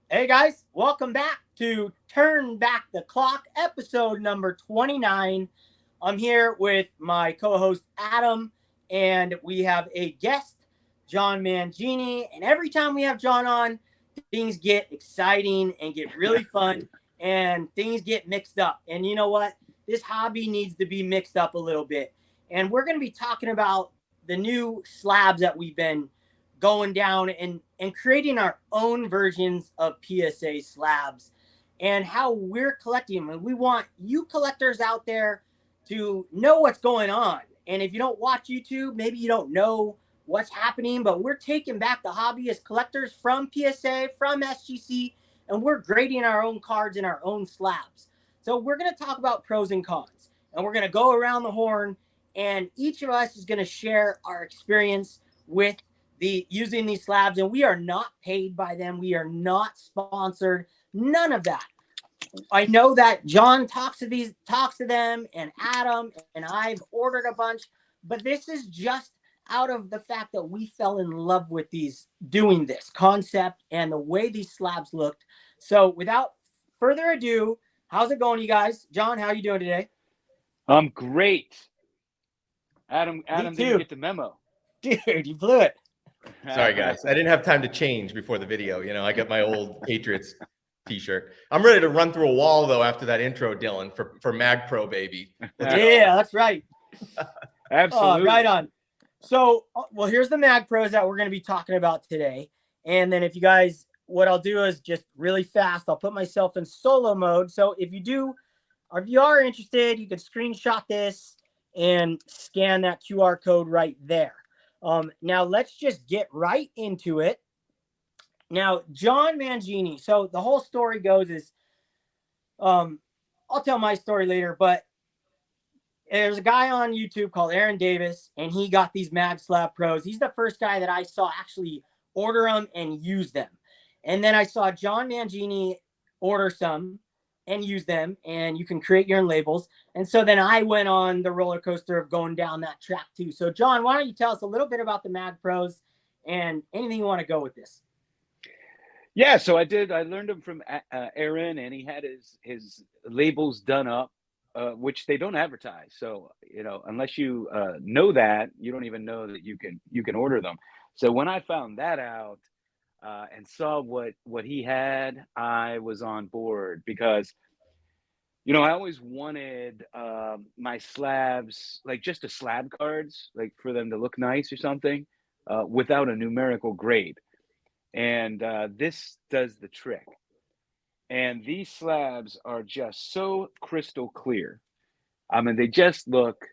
Hey guys, welcome back to Turn Back the Clock, episode number 29. I'm here with my co-host Adam, and we have a guest, John Mangini. And every time we have John on, things get exciting and get really fun, and things get mixed up. And you know what? This hobby needs to be mixed up a little bit. And we're going to be talking about the new slabs that we've been going down and creating our own versions of PSA slabs and how we're collecting them. And we want you collectors out there to know what's going on. And if you don't watch YouTube, maybe you don't know what's happening, but we're taking back the hobby as collectors from PSA, from SGC, and we're grading our own cards and our own slabs. So we're going to talk about pros and cons, and we're going to go around the horn, and each of us is going to share our experience with using these slabs, and we are not paid by them. We are not sponsored. None of that. I know that John talks to them, and Adam and I've ordered a bunch, but this is just out of the fact that we fell in love with doing this concept and the way these slabs looked. So without further ado, how's it going, you guys? John, how are you doing today? I'm great. Adam didn't get the memo. Dude, you blew it. Sorry, guys. I didn't have time to change before the video. I got my old Patriots t-shirt. I'm ready to run through a wall, though, after that intro, Dylan, for Mag Pro, baby. Yeah, that's right. Absolutely. Right on. So, well, here's the Mag Pros that we're going to be talking about today. And then if you guys, what I'll do is just really fast, I'll put myself in solo mode. So if you are interested, you can screenshot this and scan that QR code right there. Now let's just get right into it. Now, John Mangini. So the whole story goes is, I'll tell my story later, but there's a guy on YouTube called Aaron Davis, and he got these Mag Slab Pros. He's the first guy that I saw actually order them and use them. And then I saw John Mangini order some and use them, and you can create your own labels. And so then I went on the roller coaster of going down that track too. So John, why don't you tell us a little bit about the Mag Pros and anything you want to go with this? Yeah, so I learned them from Aaron, and he had his labels done up, which they don't advertise. So unless you know that, you don't even know that you can order them. So when I found that out and saw what he had, I was on board because I always wanted my slabs, like just the slab cards, like for them to look nice or something, without a numerical grade. And this does the trick. And these slabs are just so crystal clear. I mean, they just look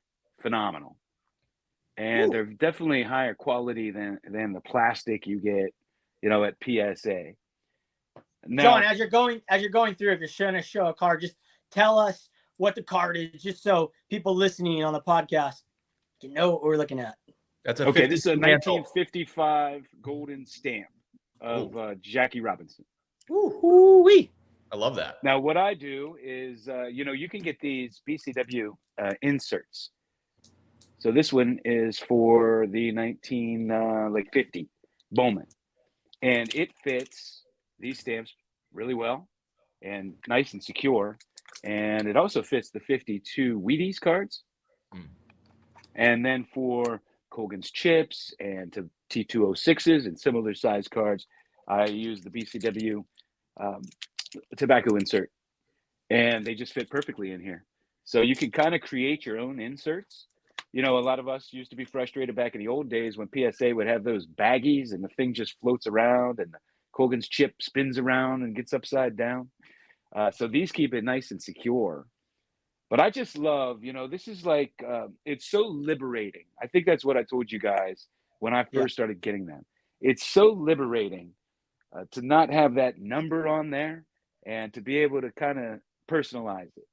phenomenal. And they're definitely higher quality than the plastic you get, at PSA. Now, John, as you're going through, if you're going to show a card, just tell us what the card is, just so people listening on the podcast can know what we're looking at. That's okay. This is a 1955 golden stamp of Jackie Robinson. Ooh-wee. I love that. Now, what I do is, you can get these BCW inserts. So this one is for the 1950 Bowman, and it fits these stamps really well and nice and secure. And it also fits the 52 Wheaties cards. And then for Colgan's chips and to T206s and similar size cards, I use the BCW tobacco insert, and they just fit perfectly in here. So you can kind of create your own inserts. A lot of us used to be frustrated back in the old days when PSA would have those baggies and the thing just floats around and the Colgan's chip spins around and gets upside down. So these keep it nice and secure. But I just love, this is like, it's so liberating. I think that's what I told you guys when I first started getting them. It's so liberating to not have that number on there and to be able to kind of personalize it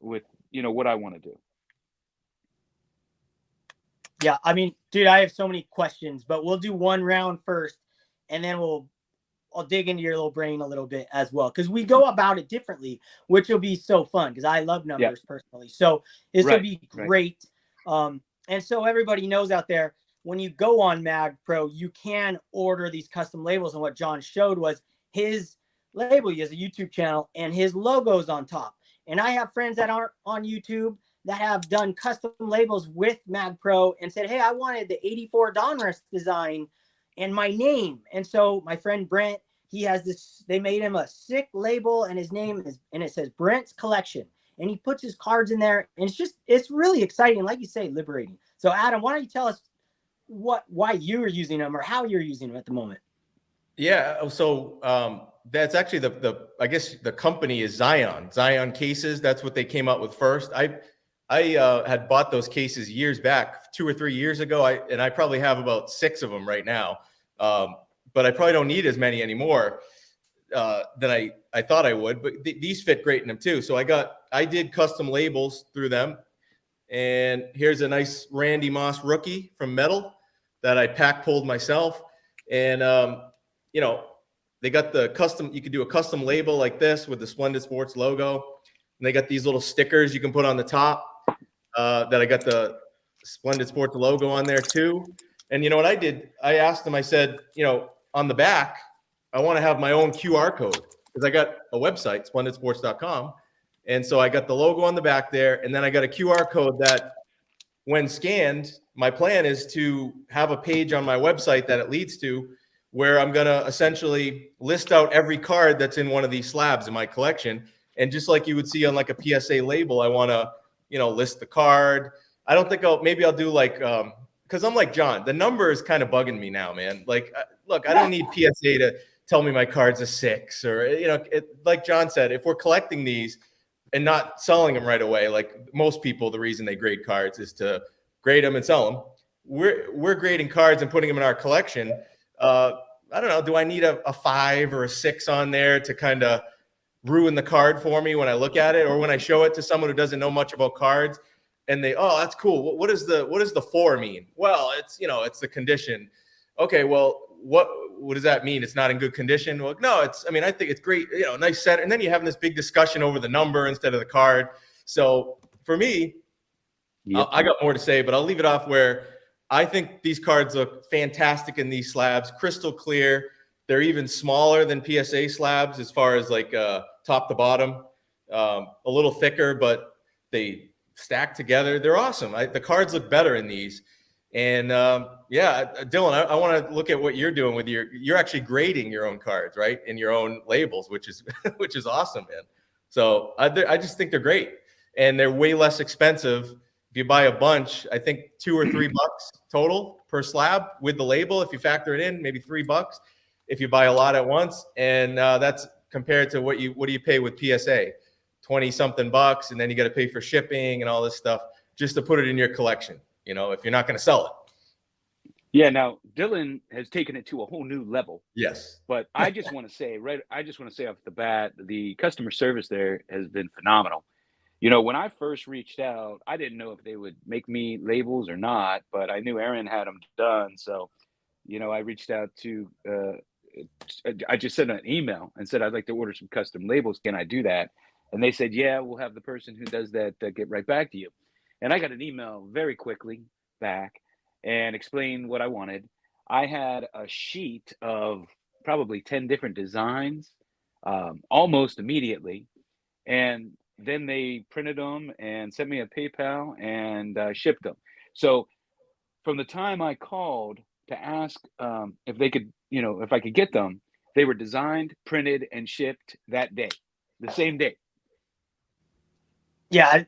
with, what I want to do. Yeah, I mean, dude, I have so many questions, but we'll do one round first, and then I'll dig into your little brain a little bit as well, because we go about it differently, which will be so fun because I love numbers personally. So this will be great. Right. And so everybody knows out there, when you go on Mag Pro, you can order these custom labels. And what John showed was his label. He has a YouTube channel and his logo's on top. And I have friends that aren't on YouTube that have done custom labels with Mag Pro and said, hey, I wanted the 84 Donruss design and my name. And so my friend Brent, he has this, they made him a sick label and his name is, and it says Brent's Collection. And he puts his cards in there. And it's just, it's really exciting. Like you say, liberating. So Adam, why don't you tell us why you're using them or how you're using them at the moment? Yeah. So that's actually I guess the company is Zion cases. That's what they came out with first. I had bought those cases years back, 2 or 3 years ago. And I probably have about 6 of them right now. But I probably don't need as many anymore than I thought I would, but these fit great in them too. So I did custom labels through them. And here's a nice Randy Moss rookie from Metal that I pack pulled myself. And, you know, they got the custom, you could do a custom label like this with the Splendid Sports logo. And they got these little stickers you can put on the top that I got the Splendid Sports logo on there too. And you know what I did? I asked them, I said, you know, on the back, I want to have my own QR code because I got a website, splendidsports.com. And so I got the logo on the back there. And then I got a QR code that when scanned, my plan is to have a page on my website that it leads to where I'm going to essentially list out every card that's in one of these slabs in my collection. And just like you would see on like a PSA label, I want to, you know, list the card. I don't think maybe I'll do like, because I'm like John, the number is kind of bugging me now, man. Like, look, I don't need PSA to tell me my card's a 6 or, you know, like John said, if we're collecting these and not selling them right away, like most people, the reason they grade cards is to grade them and sell them. We're grading cards and putting them in our collection. I don't know. Do I need a 5 or a 6 on there to kind of ruin the card for me when I look at it, or when I show it to someone who doesn't know much about cards and they, oh, that's cool. What does the 4 mean? Well, it's, you know, it's the condition. Okay. Well, what does that mean? It's not in good condition. Well, no, I mean, I think it's great, you know, nice set. And then you have this big discussion over the number instead of the card. So for me, yep. I got more to say, but I'll leave it off where I think these cards look fantastic in these slabs, crystal clear. They're even smaller than PSA slabs as far as like top to bottom, a little thicker, but they stack together. They're awesome. The cards look better in these. And yeah, Dylan, I want to look at what you're doing with you're actually grading your own cards, right? In your own labels, which is awesome, man. So I just think they're great, and they're way less expensive. If you buy a bunch, I think $2 or $3 total per slab with the label. If you factor it in, maybe $3 if you buy a lot at once. And that's compared to what do you pay with PSA? 20 something bucks, and then you got to pay for shipping and all this stuff just to put it in your collection, you know, if you're not going to sell it. Yeah, now Dylan has taken it to a whole new level. Yes. But I just want to say off the bat, the customer service there has been phenomenal. You know, when I first reached out, I didn't know if they would make me labels or not, but I knew Aaron had them done. So, you know, I reached out to, I just sent an email and said, I'd like to order some custom labels. Can I do that? And they said, yeah, we'll have the person who does that get right back to you. And I got an email very quickly back and explained what I wanted. I had a sheet of probably 10 different designs almost immediately. And then they printed them and sent me a PayPal and shipped them. So from the time I called to ask if they could, you know, if I could get them, they were designed, printed, and shipped that day, the same day. Yeah,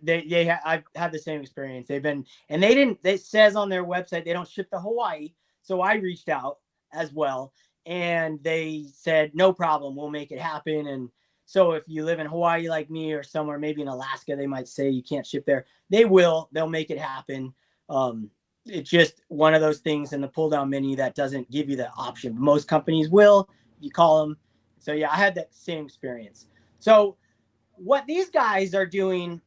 I've had the same experience. It says on their website they don't ship to Hawaii. So I reached out as well, and they said, no problem, we'll make it happen. And so if you live in Hawaii like me or somewhere, maybe in Alaska, they might say you can't ship there. They'll make it happen. It's just one of those things in the pull down menu that doesn't give you the option. Most companies will, you call them. So yeah, I had that same experience. So what these guys are doing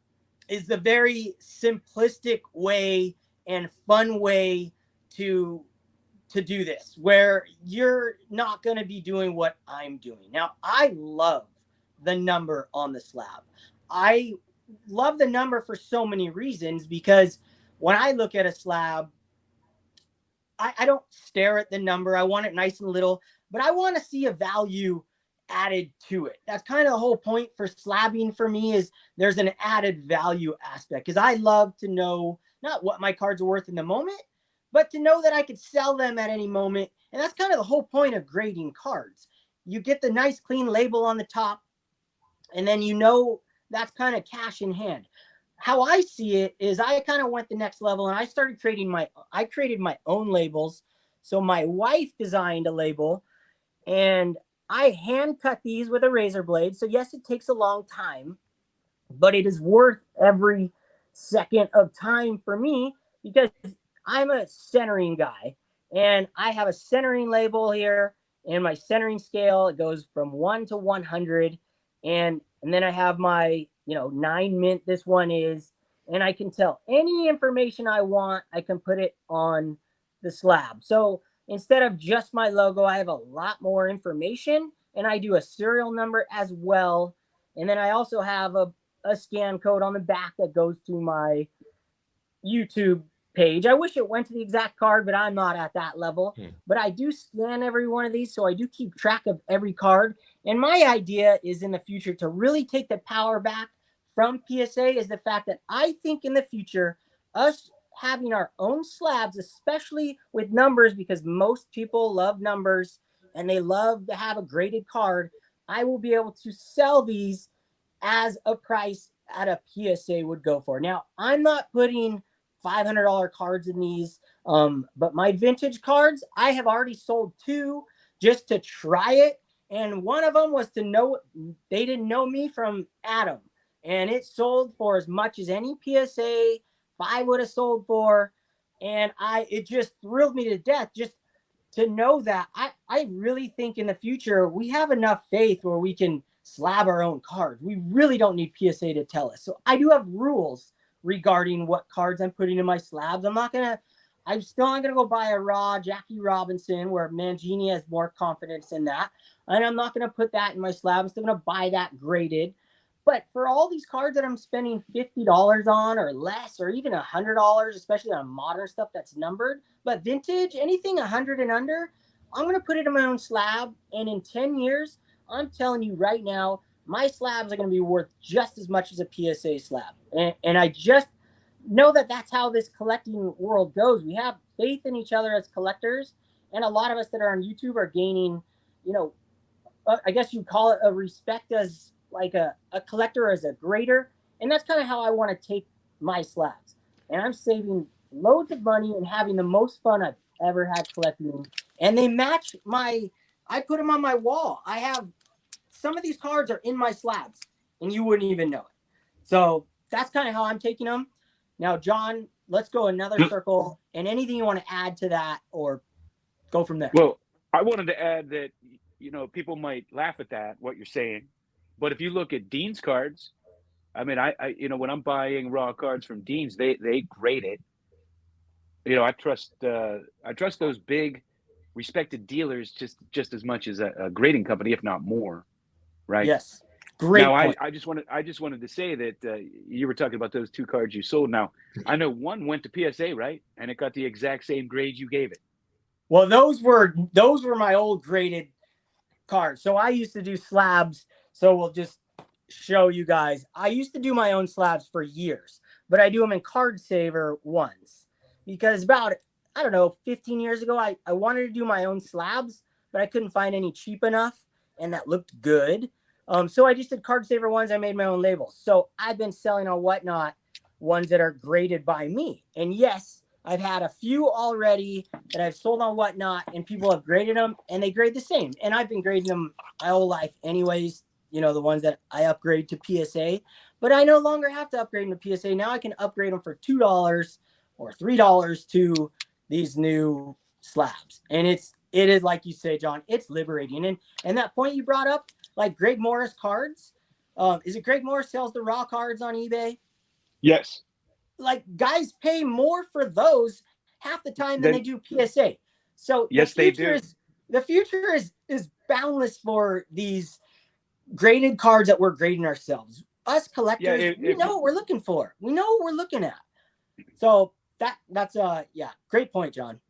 is the very simplistic way and fun way to do this, where you're not going to be doing what I'm doing. Now, I love the number on the slab. I love the number for so many reasons, because when I look at a slab, I don't stare at the number. I want it nice and little, but I want to see a value added to it. That's kind of the whole point for slabbing for me, is there's an added value aspect, because I love to know not what my cards are worth in the moment, but to know that I could sell them at any moment. And that's kind of the whole point of grading cards. You get the nice clean label on the top, and then you know that's kind of cash in hand. How I see it is I kind of went the next level, and I started creating I created my own labels. So my wife designed a label, and I hand cut these with a razor blade. So yes, it takes a long time, but it is worth every second of time for me, because I'm a centering guy, and I have a centering label here, and my centering scale, it goes from 1 to 100. And then I have my, 9 mint, this one is, and I can tell any information I want, I can put it on the slab. So instead of just my logo, I have a lot more information, and I do a serial number as well. And then I also have a scan code on the back that goes to my YouTube page. I wish it went to the exact card, but I'm not at that level. But I do scan every one of these, so I do keep track of every card. And my idea is in the future to really take the power back from PSA, is the fact that I think in the future, us having our own slabs, especially with numbers, because most people love numbers and they love to have a graded card, I will be able to sell these as a price at a PSA would go for. Now, I'm not putting $500 cards in these, but my vintage cards, I have already sold 2 just to try it. And one of them was to know, they didn't know me from Adam. And it sold for as much as any PSA 5 would have sold for. And it just thrilled me to death just to know that. I really think in the future, we have enough faith where we can slab our own cards. We really don't need PSA to tell us. So I do have rules regarding what cards I'm putting in my slabs. I'm still not going to go buy a raw Jackie Robinson where Mangini has more confidence in that. And I'm not going to put that in my slab. I'm still going to buy that graded. But for all these cards that I'm spending $50 on or less, or even $100, especially on modern stuff that's numbered, but vintage, anything 100 and under, I'm going to put it in my own slab. And in 10 years, I'm telling you right now, my slabs are going to be worth just as much as a PSA slab. And I just know that that's how this collecting world goes. We have faith in each other as collectors. And a lot of us that are on YouTube are gaining, I guess you call it a respect as like a collector, as a grader. And that's kind of how I want to take my slabs. And I'm saving loads of money and having the most fun I've ever had collecting. And they match I put them on my wall. I have some of these cards are in my slabs and you wouldn't even know it. So that's kind of how I'm taking them. Now, John, let's go another circle, and anything you want to add to that or go from there. Well, I wanted to add that, people might laugh at that, what you're saying, but if you look at Dean's cards, I mean, I when I'm buying raw cards from Dean's, they grade it. I trust those big respected dealers just as much as a grading company, if not more, right? Yes. Great now, point. I just wanted to say that you were talking about those 2 cards you sold. Now, I know one went to PSA, right? And it got the exact same grade you gave it. Well, those were my old graded cards. So I used to do slabs. So we'll just show you guys. I used to do my own slabs for years, but I do them in Card Saver ones, because about, 15 years ago, I wanted to do my own slabs, but I couldn't find any cheap enough and that looked good. So I just did Card Saver ones. I made my own labels. So I've been selling on Whatnot ones that are graded by me. And yes, I've had a few already that I've sold on Whatnot, and people have graded them and they grade the same. And I've been grading them my whole life anyways, the ones that I upgrade to PSA. But I no longer have to upgrade them to PSA. Now I can upgrade them for $2 or $3 to these new slabs. And it is like you say, John, it's liberating. And that point you brought up, like Greg Morris cards, is it Greg Morris sells the raw cards on eBay? Yes. Like, guys pay more for those half the time than they do PSA. So yes, they do. The future is boundless for these graded cards that we're grading ourselves. Us collectors, we know what we're looking for. We know what we're looking at. So that's great point, John.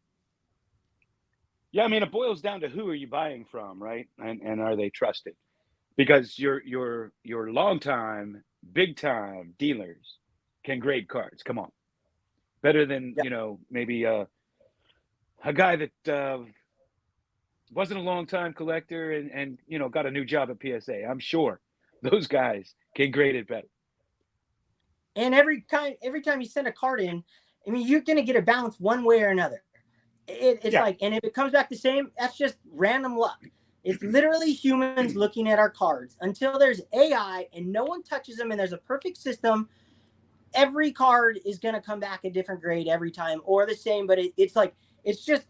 Yeah, I mean, it boils down to who are you buying from, right? And are they trusted? because your long time, big time dealers can grade cards. Come on, better than maybe a guy that wasn't a long time collector and got a new job at PSA. I'm sure those guys can grade it better. And every time you send a card in, I mean, you're gonna get a balance one way or another. It's like, and if it comes back the same, that's just random luck. It's literally humans looking at our cards. Until there's AI and no one touches them and there's a perfect system, every card is going to come back a different grade every time or the same, but it's like, it's just,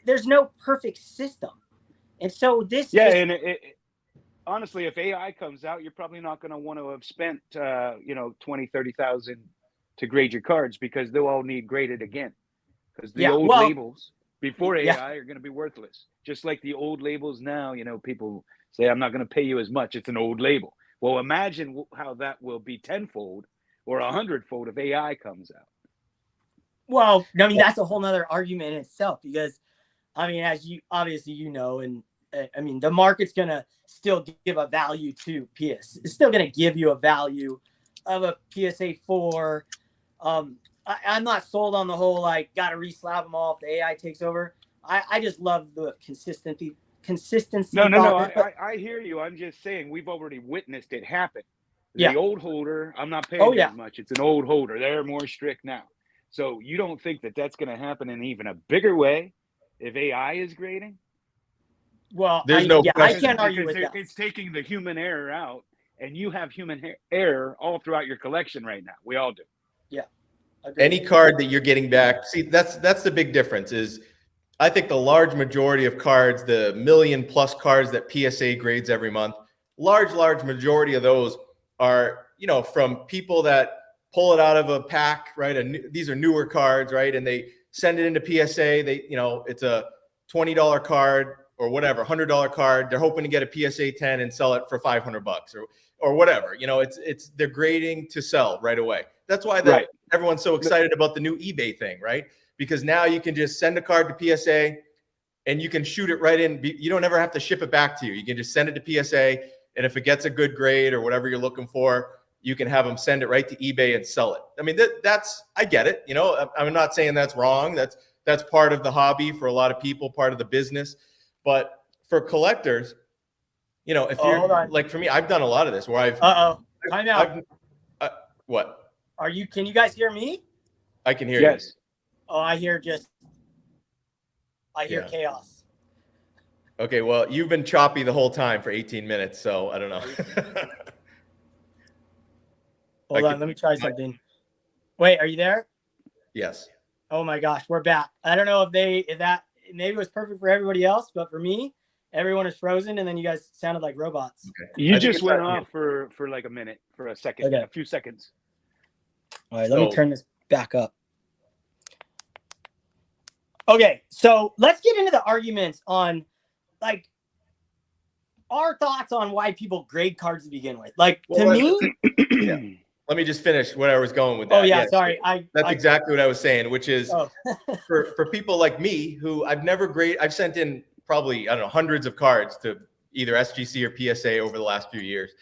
there's no perfect system. And so this honestly, if AI comes out, you're probably not going to want to have spent 20,000-30,000 to grade your cards, because they'll all need graded again, because the old labels before AI are going to be worthless. Just like the old labels now, people say, I'm not going to pay you as much. It's an old label. Well, imagine how that will be tenfold or 100-fold if AI comes out. Well, I mean, that's a whole nother argument in itself, because, I mean, as you obviously, and I mean, the market's going to still give a value to PS. It's still going to give you a value of a PSA 4. I'm not sold on the whole, like, got to re-slab them all if the AI takes over. I just love the consistency. No. I hear you. I'm just saying, we've already witnessed it happen. The old holder, I'm not paying as much. It's an old holder. They're more strict now. So you don't think that that's going to happen in even a bigger way if AI is grading? Well, I can't argue with that. It's taking the human error out, and you have human error all throughout your collection right now. We all do. Yeah. Any card that you're getting back, see, that's the big difference. Is I think the large majority of cards, the million-plus cards that PSA grades every month, large majority of those are, from people that pull it out of a pack, right? These are newer cards, right? And they send it into PSA. They, it's a $20 card or whatever, $100 card. They're hoping to get a PSA 10 and sell it for $500 or whatever. It's they're grading to sell right away. That's why everyone's so excited about the new eBay thing, right? Because now you can just send a card to PSA and you can shoot it right in. You don't ever have to ship it back to you. You can just send it to PSA, and if it gets a good grade or whatever you're looking for, you can have them send it right to eBay and sell it. I mean, that's I get it. I'm not saying that's wrong. That's part of the hobby for a lot of people, part of the business. But for collectors, if you're like, for me, I've done a lot of this where I've. Time out. What? Can you guys hear me? I can hear you. Yes. Oh, I hear chaos. Okay, well, you've been choppy the whole time for 18 minutes, so I don't know. Hold on, let me try something. Wait, are you there? Yes. Oh my gosh, we're back. I don't know if that maybe was perfect for everybody else, but for me, everyone is frozen, and then you guys sounded like robots. Okay. You just went off for like a minute, for a second, a few seconds. All right, let me turn this back up. Okay, so let's get into the arguments on, like, our thoughts on why people grade cards to begin with. Like, to me... Let me just finish where I was going with that. Oh, yeah, sorry. That's exactly what I was saying, which is for people like me who I've sent in probably, I don't know, hundreds of cards to either SGC or PSA over the last few years.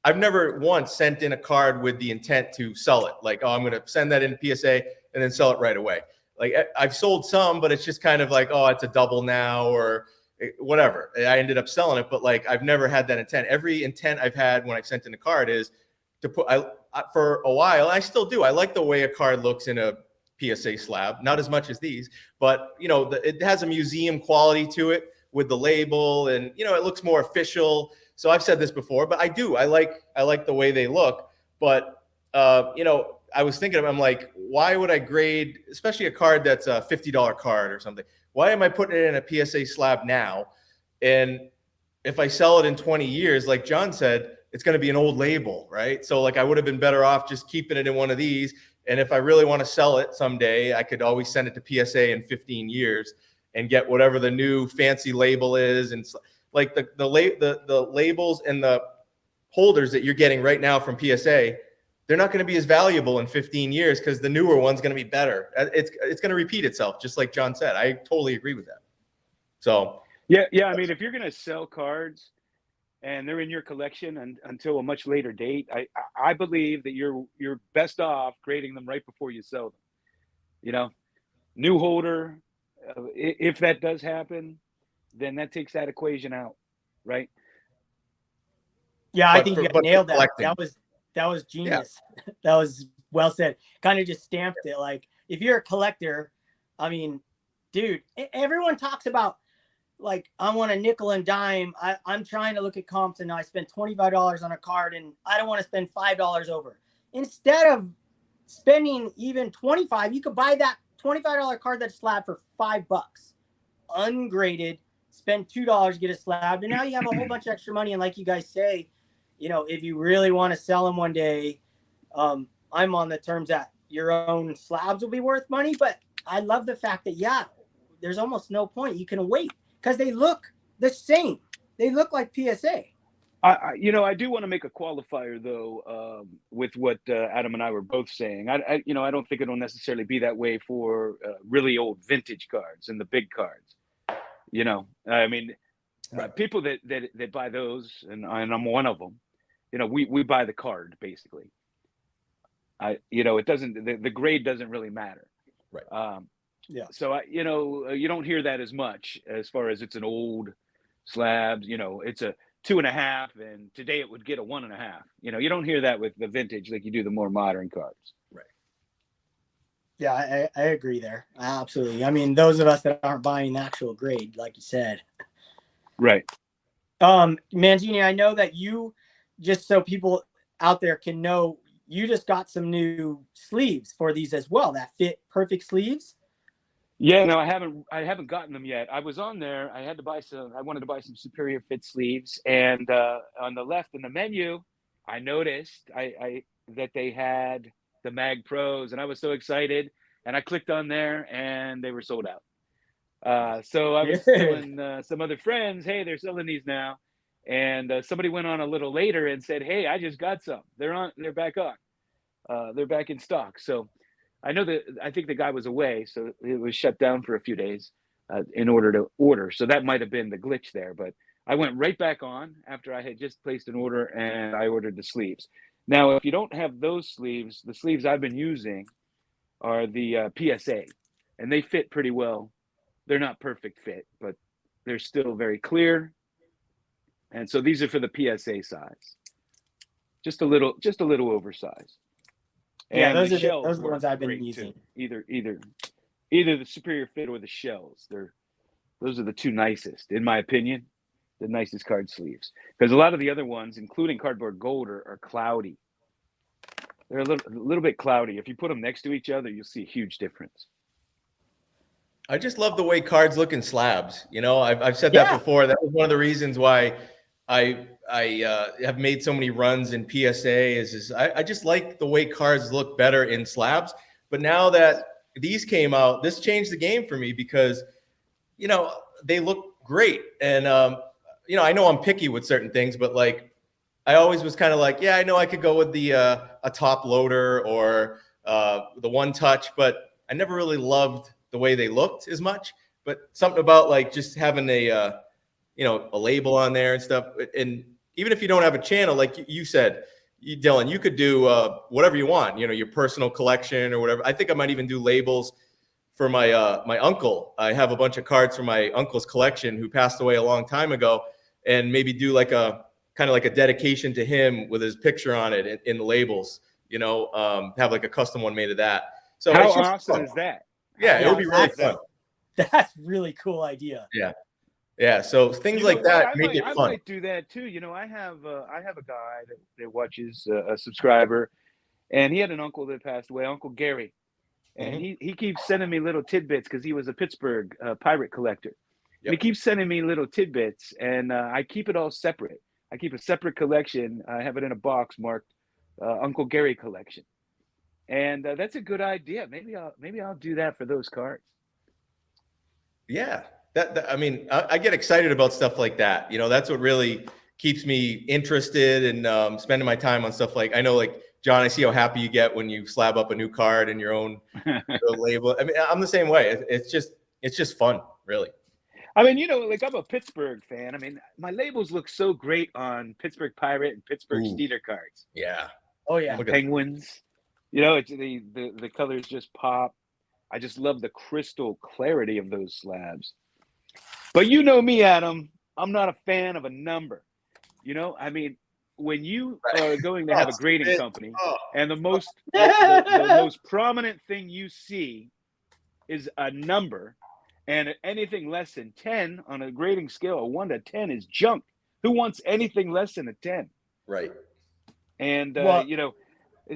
I've never once sent in a card with the intent to sell it. Like, I'm going to send that in PSA and then sell it right away. Like, I've sold some, but it's just kind of like, it's a double now or whatever. I ended up selling it, but like, I've never had that intent. Every intent I've had when I've sent in a card is to put, for a while, I still do. I like the way a card looks in a PSA slab, not as much as these, but it has a museum quality to it with the label, and it looks more official. So I've said this before, but I like the way they look. But I was thinking, I'm like, why would I grade, especially a card that's a $50 card or something? Why am I putting it in a PSA slab now? And if I sell it in 20 years, like John said, it's going to be an old label, right? So like, I would have been better off just keeping it in one of these. And if I really want to sell it someday, I could always send it to PSA in 15 years and get whatever the new fancy label is. And like the labels and the holders that you're getting right now from PSA, they're not going to be as valuable in 15 years because the newer one's going to be better. It's going to repeat itself, just like John said. I totally agree with that. So yeah. I mean, if you're going to sell cards, and they're in your collection until a much later date, I believe that you're best off grading them right before you sell them. You know, new holder, if that does happen, then that takes that equation out, right? Yeah, I think you nailed that. Collecting. That was genius. Yeah. That was well said. Kind of just stamped it. Like, if you're a collector, I mean, dude, everyone talks about, like, I want a nickel and dime. I'm trying to look at comps and I spend $25 on a card and I don't want to spend $5 over. Instead of spending even $25, you could buy that $25 card that's slab for $5, ungraded, spend $2, get a slab, and now you have a whole bunch of extra money. And like you guys say, you know, if you really want to sell them one day, I'm on the terms that your own slabs will be worth money. But I love the fact that, yeah, there's almost no point. You can wait because they look the same. They look like PSA. I do want to make a qualifier though, with what Adam and I were both saying. I don't think it'll necessarily be that way for really old vintage cards and the big cards. You know, I mean, people that buy those, and I'm one of them. You know, we buy the card basically. It doesn't. The grade doesn't really matter. Right. Yeah. So you don't hear that as much as far as it's an old slab. You know, it's a 2.5, and today it would get a 1.5. You know, you don't hear that with the vintage like you do the more modern cards. Right. Yeah, I agree there. Absolutely. I mean, those of us that aren't buying the actual grade, like you said. Right. Mangini, I know that you, just so people out there can know, you just got some new sleeves for these as well that fit perfect sleeves. Yeah, no, I haven't gotten them yet. I was on there. I wanted to buy some superior fit sleeves, and on the left in the menu, I noticed that they had the Mag Pros, and I was so excited, and I clicked on there, and they were sold out. So I was telling some other friends, hey, they're selling these now, and somebody went on a little later and said, hey, I just got some. They're back on. They're back in stock. So I think the guy was away, so it was shut down for a few days in order to order. So that might have been the glitch there. But I went right back on after I had just placed an order, and I ordered the sleeves. Now, if you don't have those sleeves, the sleeves I've been using are the PSA, and they fit pretty well. They're not perfect fit, but they're still very clear. And so these are for the PSA size, just a little oversized. Yeah, and those are the ones I've been using. Too. Either the superior fit or the shells. Those are the two nicest, in my opinion, the nicest card sleeves. Because a lot of the other ones, including Cardboard Gold, are cloudy. They're a little bit cloudy. If you put them next to each other, you'll see a huge difference. I just love the way cards look in slabs. You know, I've said that before. That was one of the reasons why I have made so many runs in PSA is I just like the way cards look better in slabs. But now that these came out, this changed the game for me because, you know, they look great. And, I know I'm picky with certain things, but like, I always was kind of like, yeah, I know I could go with the a top loader or the one touch, but I never really loved the way they looked as much. But something about like just having a label on there and stuff. And even if you don't have a channel, like you said, Dylan, you could do whatever you want, your personal collection or whatever. I think I might even do labels for my my uncle. I have a bunch of cards from my uncle's collection who passed away a long time ago, and maybe do like a kind of like a dedication to him with his picture on it in the labels, have like a custom one made of that. So how awesome is that? Yeah, it would be really fun. That's really cool idea. Yeah. So things like that make it fun. I might do that too. I have a guy that watches, a subscriber, and he had an uncle that passed away, Uncle Gary, and he keeps sending me little tidbits because he was a Pittsburgh pirate collector. Yep. And he keeps sending me little tidbits, and I keep it all separate. I keep a separate collection. I have it in a box marked Uncle Gary collection, and that's a good idea. Maybe I'll do that for those cards. Yeah. I get excited about stuff like that. That's what really keeps me interested in spending my time on stuff like, I know, like, John, I see how happy you get when you slab up a new card in your own label. I mean, I'm the same way. It's just fun, really. I mean, like I'm a Pittsburgh fan. I mean, my labels look so great on Pittsburgh Pirate and Pittsburgh Ooh. Steeler cards. Yeah. Oh yeah. And Penguins. It's the colors just pop. I just love the crystal clarity of those slabs. But you know me, Adam. I'm not a fan of a number. I mean, when you are going to have a grading company, and the most prominent thing you see is a number, and anything less than 10 on a grading scale of 1 to 10 is junk. Who wants anything less than a 10? Right. And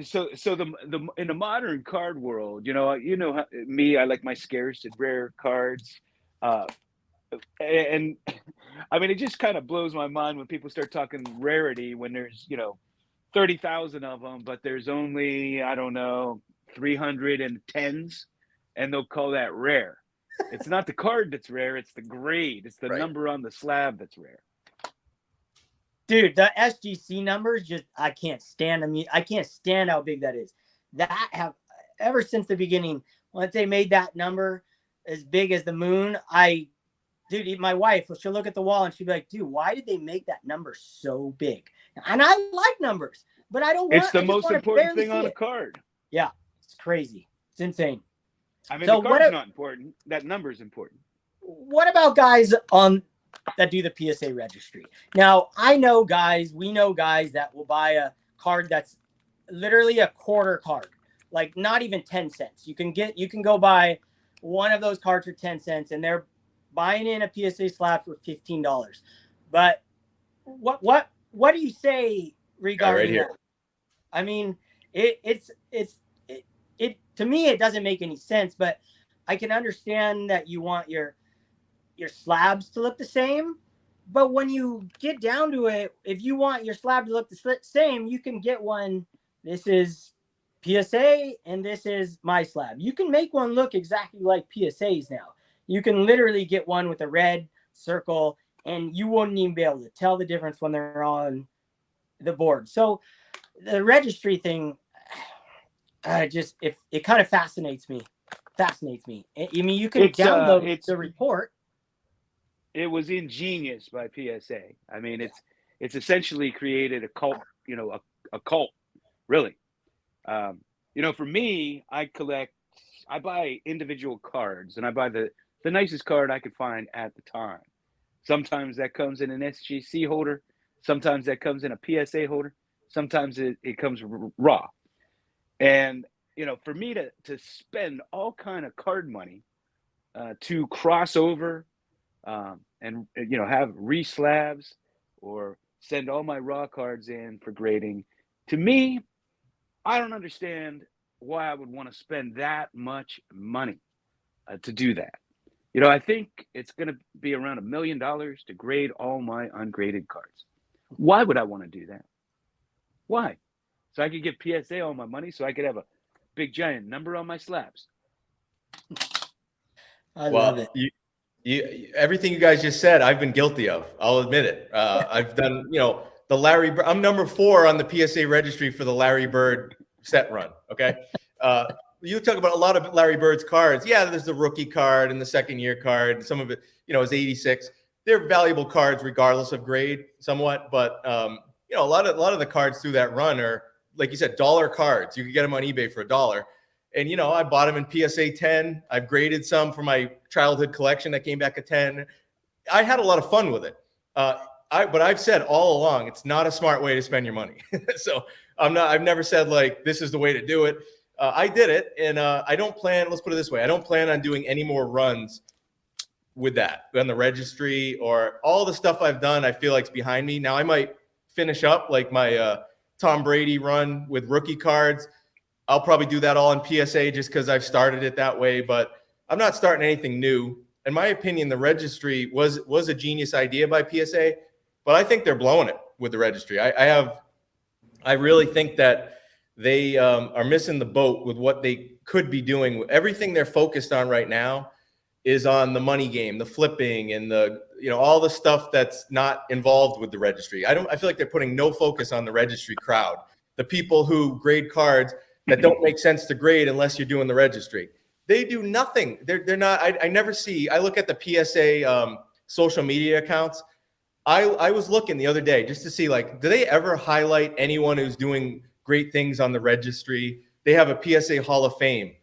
so the in the modern card world, me, I like my scarce and rare cards. And I mean, it just kind of blows my mind when people start talking rarity when there's 30,000 of them, but there's only, I don't know, 310s, and they'll call that rare. It's not the card that's rare, it's the grade, it's the number on the slab that's rare. Dude, the SGC numbers, I can't stand them. I can't stand how big that is. That have ever since the beginning, once they made that number as big as the moon, dude, my wife, she'll look at the wall and she'll be like, dude, why did they make that number so big? And I like numbers, but I don't want. It's the most important thing on a card. Yeah, it's crazy. It's insane. I mean, the card's not important. That number is important. What about guys that do the PSA registry? Now, we know guys that will buy a card that's literally a quarter card, like not even 10 cents. You can go buy one of those cards for 10 cents, and they're buying in a PSA slab for $15. But what do you say regarding that? I mean, it to me, it doesn't make any sense, but I can understand that you want your slabs to look the same. But when you get down to it, if you want your slab to look the same, you can get one. This is PSA and this is my slab. You can make one look exactly like PSAs now. You can literally get one with a red circle and you wouldn't even be able to tell the difference when they're on the board. So the registry thing, it kind of fascinates me. I mean, you can download the report. It was ingenious by PSA. I mean, it's essentially created a cult, a cult, really. For me, I buy individual cards, and I buy the nicest card I could find at the time. Sometimes that comes in an SGC holder. Sometimes that comes in a PSA holder. Sometimes it comes raw. And, for me to spend all kind of card money to cross over and, have re-slabs or send all my raw cards in for grading, to me, I don't understand why I would want to spend that much money to do that. I think it's going to be around $1 million to grade all my ungraded cards. Why would I want to do that? Why? So I could give PSA all my money so I could have a big giant number on my slabs. I love it. Everything you guys just said, I've been guilty of. I'll admit it. I've done, the Larry. I'm number 4 on the PSA registry for the Larry Bird set run. Okay. You talk about a lot of Larry Bird's cards. Yeah, there's the rookie card and the second year card. Some of it, is 86. They're valuable cards regardless of grade, somewhat. But a lot of the cards through that run are, like you said, dollar cards. You could get them on eBay for $1. And I bought them in PSA 10. I've graded some for my childhood collection that came back at 10. I had a lot of fun with it. But I've said all along, it's not a smart way to spend your money. So I've never said like this is the way to do it. I did it, and I don't plan. Let's put it this way: I don't plan on doing any more runs with that on the registry or all the stuff I've done. I feel like it's behind me now. I might finish up like my Tom Brady run with rookie cards. I'll probably do that all in PSA just because I've started it that way. But I'm not starting anything new. In my opinion, the registry was a genius idea by PSA, but I think they're blowing it with the registry. I really think that they are missing the boat with what they could be doing. Everything they're focused on right now is on the money game, the flipping, and the all the stuff that's not involved with the registry. I feel like they're putting no focus on the registry crowd, the people who grade cards that don't make sense to grade unless you're doing the registry. They do nothing. They're not. I never see. I look at the PSA social media accounts. I was looking the other day just to see, like, do they ever highlight anyone who's doing great things on the registry? They have a PSA Hall of Fame.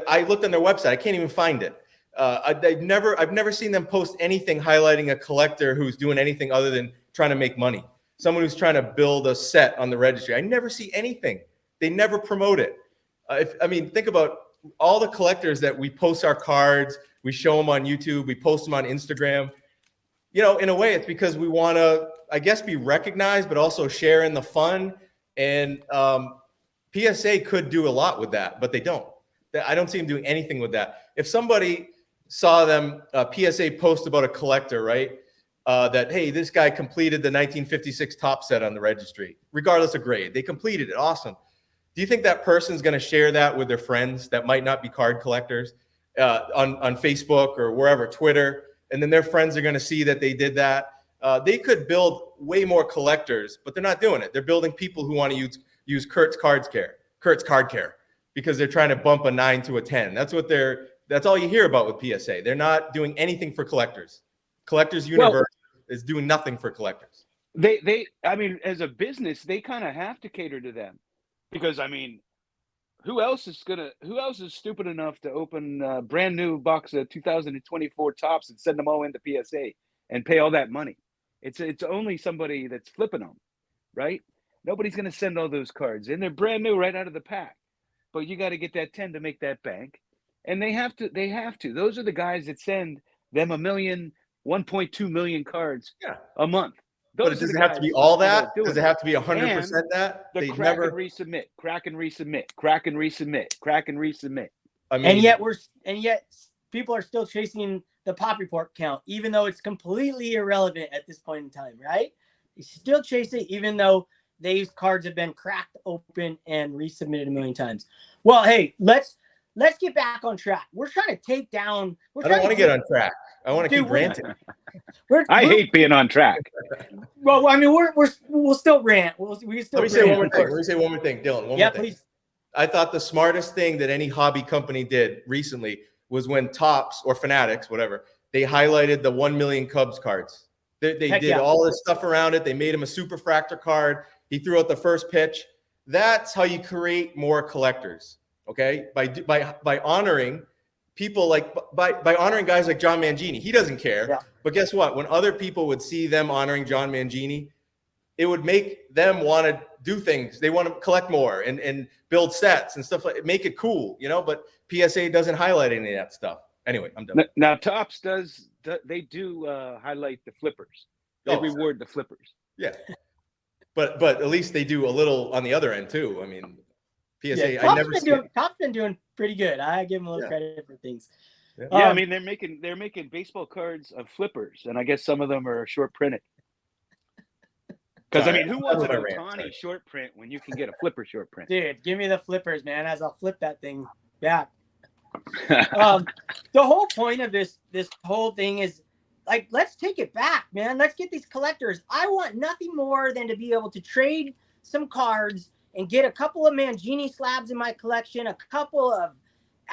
I looked on their website. I can't even find it. I've never seen them post anything highlighting a collector who's doing anything other than trying to make money. Someone who's trying to build a set on the registry. I never see anything. They never promote it. Think about all the collectors that we post our cards, we show them on YouTube, we post them on Instagram. In a way, it's because we want to, I guess, be recognized, but also share in the fun. And PSA could do a lot with that, but they don't. I don't see them doing anything with that. If somebody saw them, PSA post about a collector, right? That, hey, this guy completed the 1956 top set on the registry, regardless of grade. They completed it. Awesome. Do you think that person's going to share that with their friends that might not be card collectors on Facebook or wherever, Twitter? And then their friends are going to see that they did that. They could build way more collectors, but they're not doing it. They're building people who want to use Kurt's Card Care, because they're trying to bump a 9 to a 10. That's all you hear about with PSA. They're not doing anything for collectors. Collectors Universe is doing nothing for collectors. As a business, they kind of have to cater to them, because who else is stupid enough to open a brand new box of 2024 tops and send them all into PSA and pay all that money? It's only somebody that's flipping them, right? Nobody's going to send all those cards, and they're brand new right out of the pack. But you got to get that 10 to make that bank, and they have to. Those are the guys that send them 1.2 million cards a month. But does it have to be all that? Does it have to be 100% that? They crack and resubmit, crack and resubmit, crack and resubmit, crack and resubmit. And yet people are still chasing the pop report count, even though it's completely irrelevant at this point in time, right? You still chase it, even though these cards have been cracked open and resubmitted a million times. Well, hey, let's get back on track. We're trying to take down. I don't want to get on track. I want to keep ranting. I hate being on track. Well, we'll still rant. Let me say one more thing, Dylan. One more thing. Please. I thought the smartest thing that any hobby company did recently was when Topps or Fanatics, whatever, they highlighted the 1 million Cubs cards. They did all this stuff around it. They made him a superfractor card. He threw out the first pitch. That's how you create more collectors. Okay, by honoring people, like by honoring guys like John Mangini. He doesn't care. Yeah. But guess what? When other people would see them honoring John Mangini, it would make them want to do things. They want to collect more and build sets and stuff like. Make it cool, But PSA doesn't highlight any of that stuff. Anyway, I'm done. Now Topps does. They do highlight the flippers. They reward the flippers. Yeah, but at least they do a little on the other end too. PSA. Topps been doing pretty good. I give them a little credit for things. Yeah, they're making baseball cards of flippers, and I guess some of them are short printed. Because who wants an Ohtani short print when you can get a flipper short print? Dude, give me the flippers, man, as I'll flip that thing back. The whole point of this whole thing is, like, let's take it back, man. Let's get these collectors. I want nothing more than to be able to trade some cards and get a couple of Mangini slabs in my collection, a couple of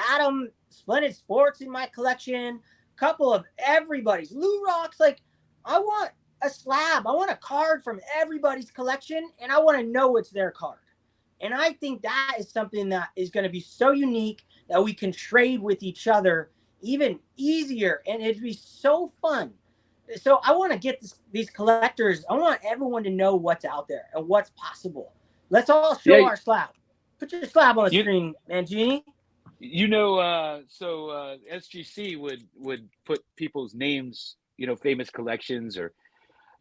Adam Splendid Sports in my collection, a couple of everybody's Lou Rocks. Like, I want a slab. I want a card from everybody's collection, and I want to know it's their card. And I think that is something that is going to be so unique that we can trade with each other even easier, and it'd be so fun. So I want to get these collectors. I want everyone to know what's out there and what's possible. Let's all show our slab. Put your slab on the screen, Mangini. So SGC would put people's names, famous collections, or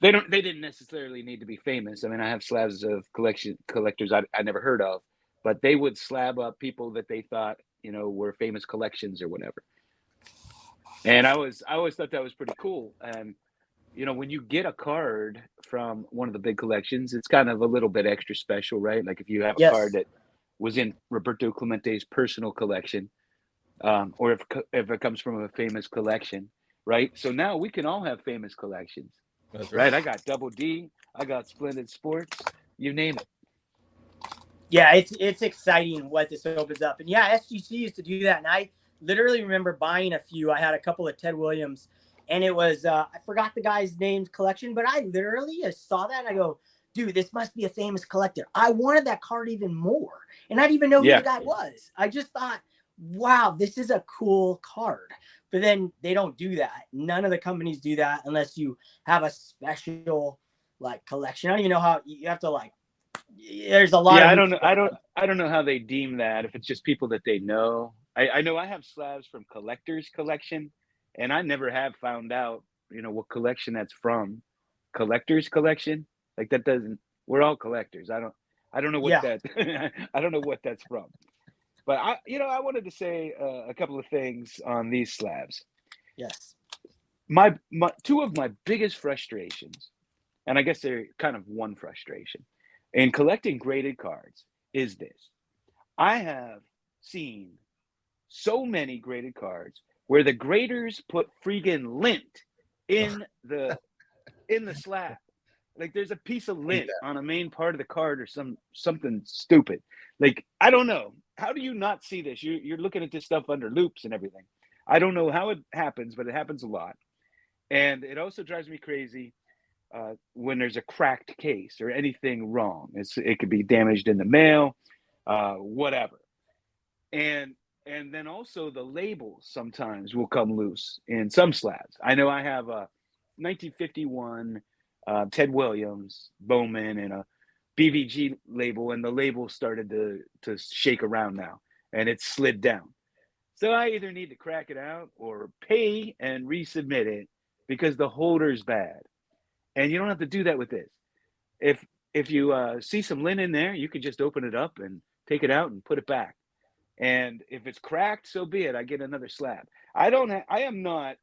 they didn't necessarily need to be famous. I have slabs of collectors I never heard of, but they would slab up people that they thought, were famous collections or whatever. And I always thought that was pretty cool. And when you get a card from one of the big collections, it's kind of a little bit extra special, right? Like if you have a card that was in Roberto Clemente's personal collection, or if it comes from a famous collection, right? So now we can all have famous collections. That's right. I got Double D, I got Splendid Sports, you name it. Yeah, it's exciting what this opens up. And SGC used to do that. And I literally remember buying a few. I had a couple of Ted Williams, and it was I forgot the guy's name's collection, but I literally saw that and I go, dude, this must be a famous collector. I wanted that card even more, and I didn't even know who the guy was. I just thought, wow, this is a cool card. But then they don't do that. None of the companies do that unless you have a special like collection. I don't even know how you have to like. There's a lot. Yeah, of I don't know how they deem that. If it's just people that they know. I know I have slabs from collectors collection, and I never have found out, what collection that's from. Collectors collection, like that doesn't. We're all collectors. I don't know what that. I don't know what that's from. But I wanted to say a couple of things on these slabs. Yes. My two of my biggest frustrations, and I guess they're kind of one frustration, in collecting graded cards is this. I have seen so many graded cards where the graders put freaking lint in the slab. Like there's a piece of lint on a main part of the card or something stupid. Like, I don't know. How do you not see this? You're looking at this stuff under loops and everything. I don't know how it happens, but it happens a lot. And it also drives me crazy when there's a cracked case or anything wrong. It could be damaged in the mail, whatever. And then also the labels sometimes will come loose in some slabs. I know I have a 1951 Ted Williams Bowman and a BVG label, and the label started to shake around now, and it slid down. So I either need to crack it out or pay and resubmit it because the holder's bad. And you don't have to do that with this. If you see some lint in there, you could just open it up and take it out and put it back. And if it's cracked, so be it. I get another slab. I am not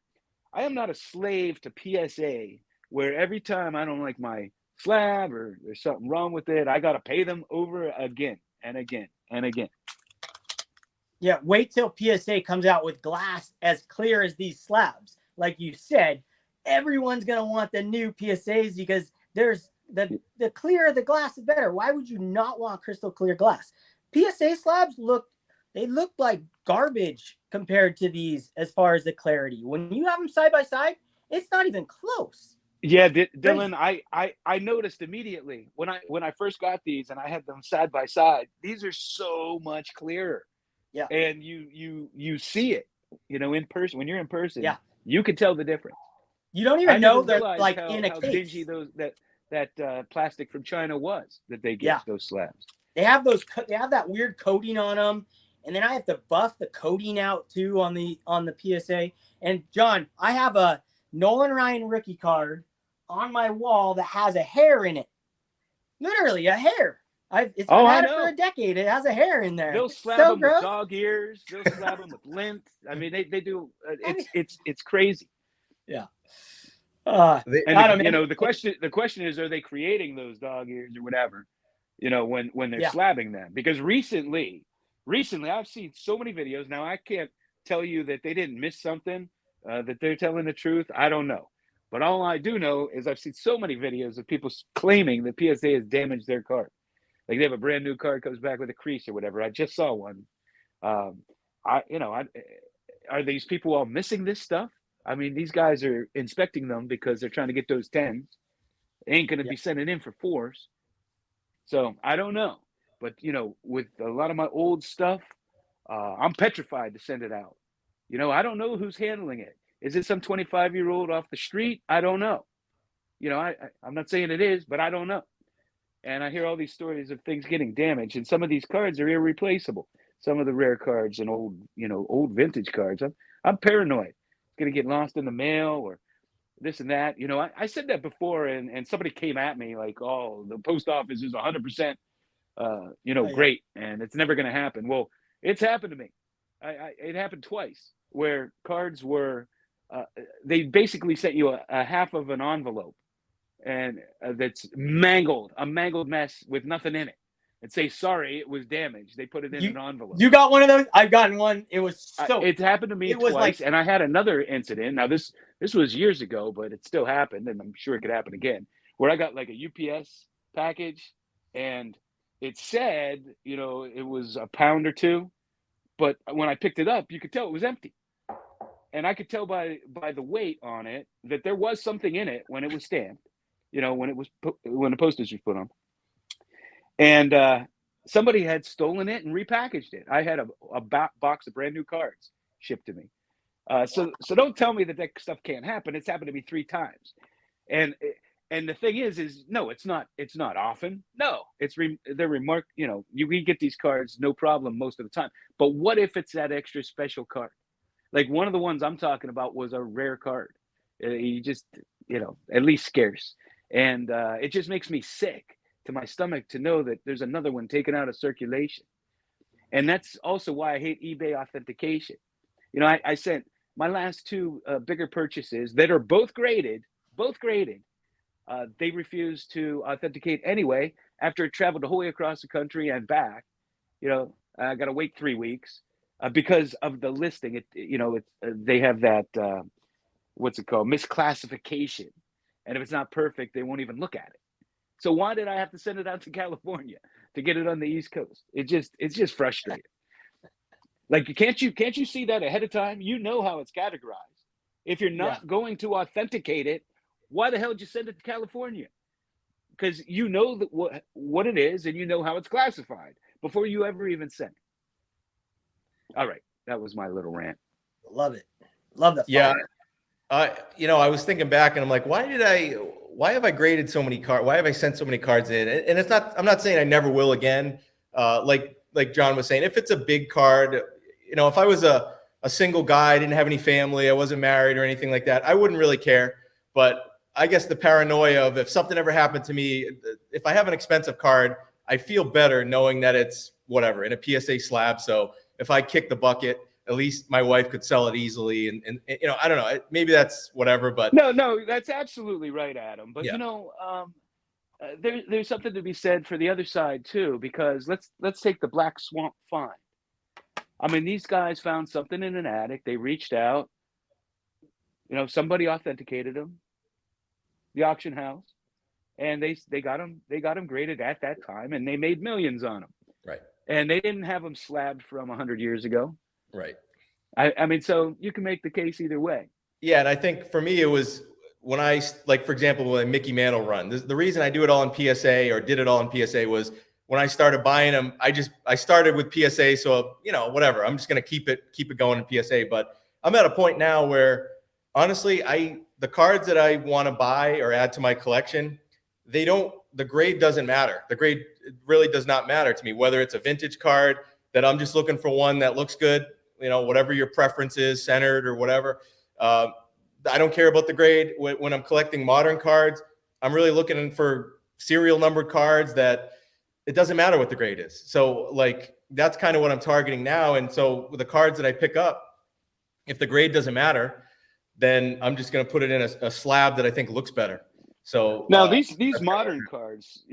a slave to PSA where every time I don't like my slab or there's something wrong with it, I got to pay them over again and again and again. Yeah, wait till PSA comes out with glass as clear as these slabs. Like you said, everyone's going to want the new PSAs because there's the clearer the glass, the better. Why would you not want crystal clear glass? PSA slabs look like garbage compared to these as far as the clarity. When you have them side by side, it's not even close. Yeah, Dylan, I noticed immediately when I first got these and I had them side by side. These are so much clearer. Yeah, and you see it, in person. When you're in person, yeah, you can tell the difference. You don't even know they're like how, in a how case. dingy that plastic from China was that they get those slabs. They have that weird coating on them, and then I have to buff the coating out too on the PSA. And John, I have a Nolan Ryan rookie card on my wall that has a hair in it. Literally a hair. I've had it for a decade. It has a hair in there. They'll slab them with dog ears. They'll slab them with lint. I mean, they do. It's crazy. Yeah. The question is, are they creating those dog ears or whatever? When they're slabbing them, because recently I've seen so many videos. Now I can't tell you that they didn't miss something, that they're telling the truth. I don't know, but all I do know is I've seen so many videos of people claiming that PSA has damaged their card. Like they have a brand new card, comes back with a crease or whatever. I just saw one. Are these people all missing this stuff? I mean, these guys are inspecting them because they're trying to get those 10s. They ain't going to be sending in for 4s. So I don't know. But, with a lot of my old stuff, I'm petrified to send it out. I don't know who's handling it. Is it some 25-year-old off the street? I don't know. I'm not saying it is, but I don't know. And I hear all these stories of things getting damaged, and some of these cards are irreplaceable. Some of the rare cards and old vintage cards. I'm paranoid. It's going to get lost in the mail or this and that. I said that before, and somebody came at me like, "Oh, the post office is 100%, great, and it's never going to happen." Well, it's happened to me. It happened twice where cards were. They basically sent you a half of an envelope. And that's a mangled mess with nothing in it, and say, sorry, it was damaged. They put it in an envelope. You got one of those? I've gotten one. It was it happened to me twice, and I had another incident. Now this was years ago, but it still happened, and I'm sure it could happen again, where I got like a UPS package, and it said, it was a pound or two, but when I picked it up, you could tell it was empty. and I could tell by the weight on it that there was something in it when it was stamped, when when the postage was put on, and somebody had stolen it and repackaged it. I had a box of brand new cards shipped to me. So don't tell me that stuff can't happen. It's happened to me 3 times, and the thing is no, it's not often. No, they're you can get these cards no problem most of the time. But what if it's that extra special card? Like one of the ones I'm talking about was a rare card. You just, at least scarce. And it just makes me sick to my stomach to know that there's another one taken out of circulation. And that's also why I hate eBay authentication. I sent my last 2 bigger purchases that are both graded. They refused to authenticate anyway after it traveled the whole way across the country and back. I got to wait 3 weeks because of the listing. They have that what's it called, misclassification, and if it's not perfect, they won't even look at it. So why did I have to send it out to California to get it on the East Coast? It's just frustrating. Like can't you see that ahead of time? You know how it's categorized. If you're not going to authenticate it, why the hell did you send it to California? Because you know that what it is, and you know how it's classified before you ever even send it. All right, that was my little rant. Love it. Love that. Yeah. I was thinking back and I'm like, why have I graded so many cards? Why have I sent so many cards in? And I'm not saying I never will again. Like John was saying, if it's a big card, if I was a single guy, I didn't have any family, I wasn't married or anything like that, I wouldn't really care. But I guess the paranoia of if something ever happened to me, if I have an expensive card, I feel better knowing that it's whatever in a PSA slab. So if I kick the bucket, at least my wife could sell it easily. And I don't know, maybe that's whatever, but no, that's absolutely right, Adam. But yeah. There's something to be said for the other side too, because let's take the Black Swamp find. I mean, these guys found something in an attic. They reached out. Somebody authenticated them, the auction house, and they got them graded at that time, and they made millions on them. Right. And they didn't have them slabbed from 100 years ago. Right. I mean, so you can make the case either way. Yeah, and I think for me it was when for example, when Mickey Mantle run. The reason I do it all in PSA or did it all in PSA was when I started buying them. I started with PSA, so whatever. I'm just gonna keep it going in PSA. But I'm at a point now where honestly, the cards that I want to buy or add to my collection, the grade doesn't matter. The grade really does not matter to me, whether it's a vintage card that I'm just looking for one that looks good, whatever your preference is, centered or whatever. I don't care about the grade. When I'm collecting modern cards, I'm really looking for serial numbered cards that it doesn't matter what the grade is. So that's kind of what I'm targeting now. And so with the cards that I pick up, if the grade doesn't matter, then I'm just going to put it in a slab that I think looks better. So now these modern cards,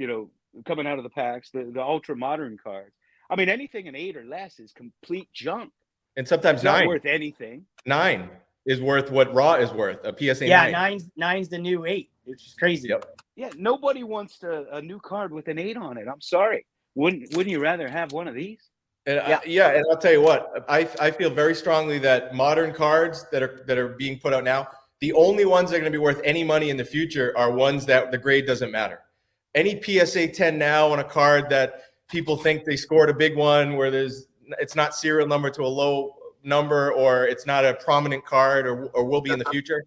coming out of the packs, the ultra modern cards, I mean, anything an 8 or less is complete junk. And sometimes it's 9 not worth anything. 9 is worth what raw is worth. A PSA. Yeah, 9. nine's the new 8, which is crazy. Yep. Yeah, nobody wants a new card with an 8 on it. I'm sorry. Wouldn't you rather have one of these? And and I'll tell you what, I feel very strongly that modern cards that are being put out now, the only ones that are going to be worth any money in the future are ones that the grade doesn't matter. Any PSA 10 now on a card that people think they scored a big one where it's not serial number to a low number, or it's not a prominent card or will be in the future,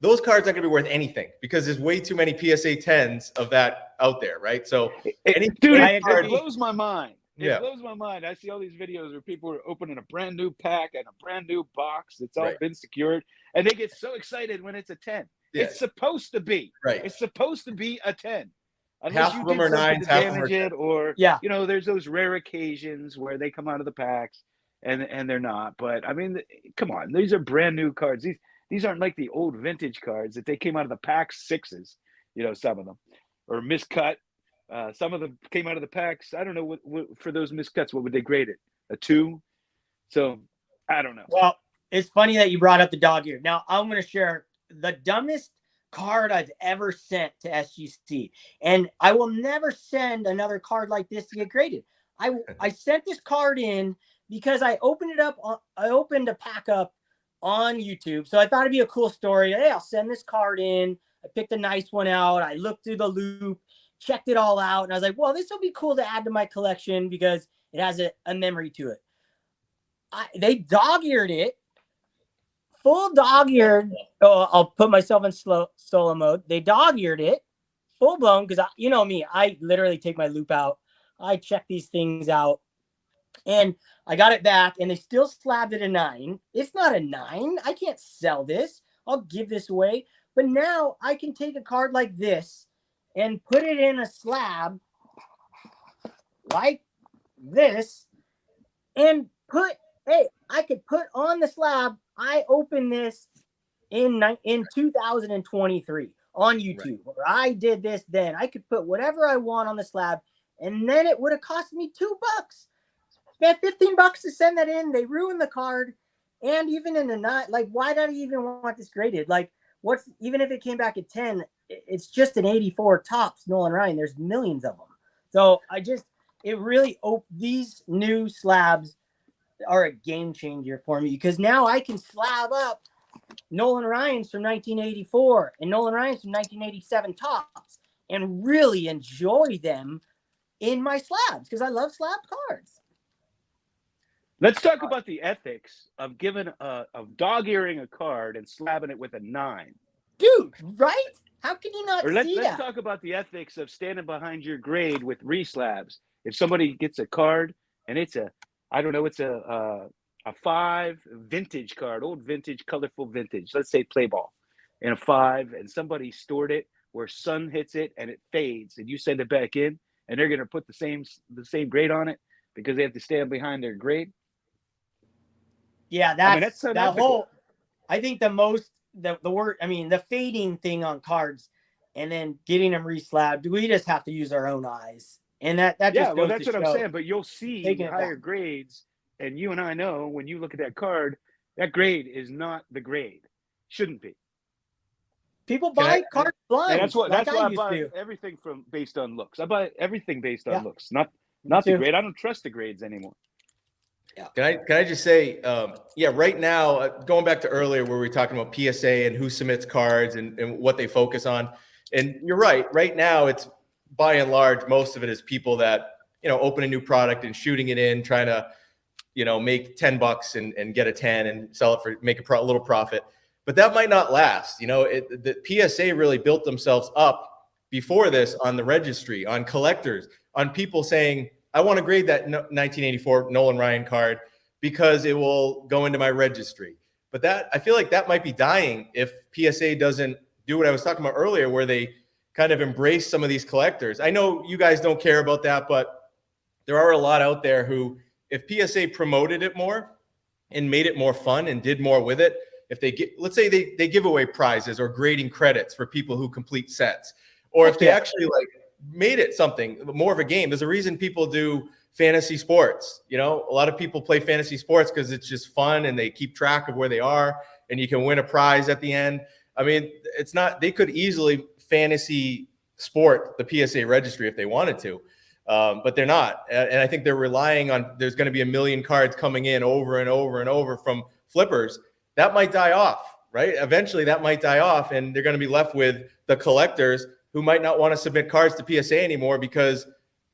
those cards aren't going to be worth anything because there's way too many PSA 10s of that out there, right? So it blows my mind. It blows my mind. I see all these videos where people are opening a brand new pack and a brand new box that's all been secured, and they get so excited when it's a 10. Yeah. It's supposed to be. Right. It's supposed to be a 10. Unless half of them are 9s, half of them are 10. Or there's those rare occasions where they come out of the packs and they're not. But I mean, come on, these are brand new cards. These aren't like the old vintage cards that they came out of the pack 6s. Some of them, or miscut. Some of them came out of the packs. I don't know what for those miscuts. What would they grade it? A 2? So I don't know. Well, it's funny that you brought up the dog ear. Now I'm going to share the dumbest card I've ever sent to SGC, and I will never send another card like this to get graded. I sent this card in because I opened it up. I opened a pack up on YouTube. So I thought it'd be a cool story. Hey, I'll send this card in. I picked a nice one out. I looked through the loop, checked it all out, and I was like, well, this will be cool to add to my collection because it has a memory to it. They dog-eared it, full dog-eared. Oh, I'll put myself in solo mode. They dog-eared it, full blown, because you know me, I literally take my loop out. I check these things out, and I got it back, and they still slabbed it a 9. It's not a 9. I can't sell this. I'll give this away. But now I can take a card like this and put it in a slab like this and I could put on the slab. I opened this in 2023 on YouTube. Right. I did this then. I could put whatever I want on the slab, and then it would have cost me $2. Spent $15 to send that in. They ruined the card. And even in the not, like, why did I even want this graded? Like, even if it came back at 10, it's just an 84 tops Nolan Ryan. There's millions of them. So these new slabs are a game changer for me, because now I can slab up Nolan Ryan's from 1984 and Nolan Ryan's from 1987 tops and really enjoy them in my slabs, because I love slab cards. Let's talk about the ethics of dog-earing a card and slabbing it with a 9. Dude, right? How can you not let's see that? Talk about the ethics of standing behind your grade with reslabs. If somebody gets a card and it's a 5 vintage card, old vintage, colorful vintage, let's say play ball, and a 5, and somebody stored it where sun hits it and it fades, and you send it back in, and they're going to put the same grade on it because they have to stand behind their grade. Yeah, that's that whole. I think the fading thing on cards, and then getting them reslabbed. We just have to use our own eyes, and that's what I'm saying. But you'll see higher grades, and you and I know when you look at that card, that grade is not the grade. Shouldn't be. People buy cards blind. That's why I buy everything based on looks. I buy everything based on looks, not the grade. I don't trust the grades anymore. Yeah. Can I just say, right now, going back to earlier where we were talking about PSA and who submits cards and what they focus on. And you're right. Right now, it's by and large, most of it is people that, open a new product and shooting it in, trying to, make $10 and get a 10 and sell it make a little profit. But that might not last. The PSA really built themselves up before this on the registry, on collectors, on people saying, I want to grade that 1984 Nolan Ryan card because it will go into my registry. But I feel like that might be dying if PSA doesn't do what I was talking about earlier, where they kind of embrace some of these collectors. I know you guys don't care about that, but there are a lot out there who, if PSA promoted it more and made it more fun and did more with it, let's say they give away prizes or grading credits for people who complete sets, or if they actually made it something more of a game. There's a reason people do fantasy sports. A lot of people play fantasy sports because it's just fun and they keep track of where they are and you can win a prize at the end. I mean, they could easily fantasy sport the PSA registry if they wanted to, but they're not. And I think they're relying on, there's going to be a million cards coming in over and over and over from flippers. That might die off, right? Eventually that might die off and they're going to be left with the collectors who might not want to submit cards to PSA anymore because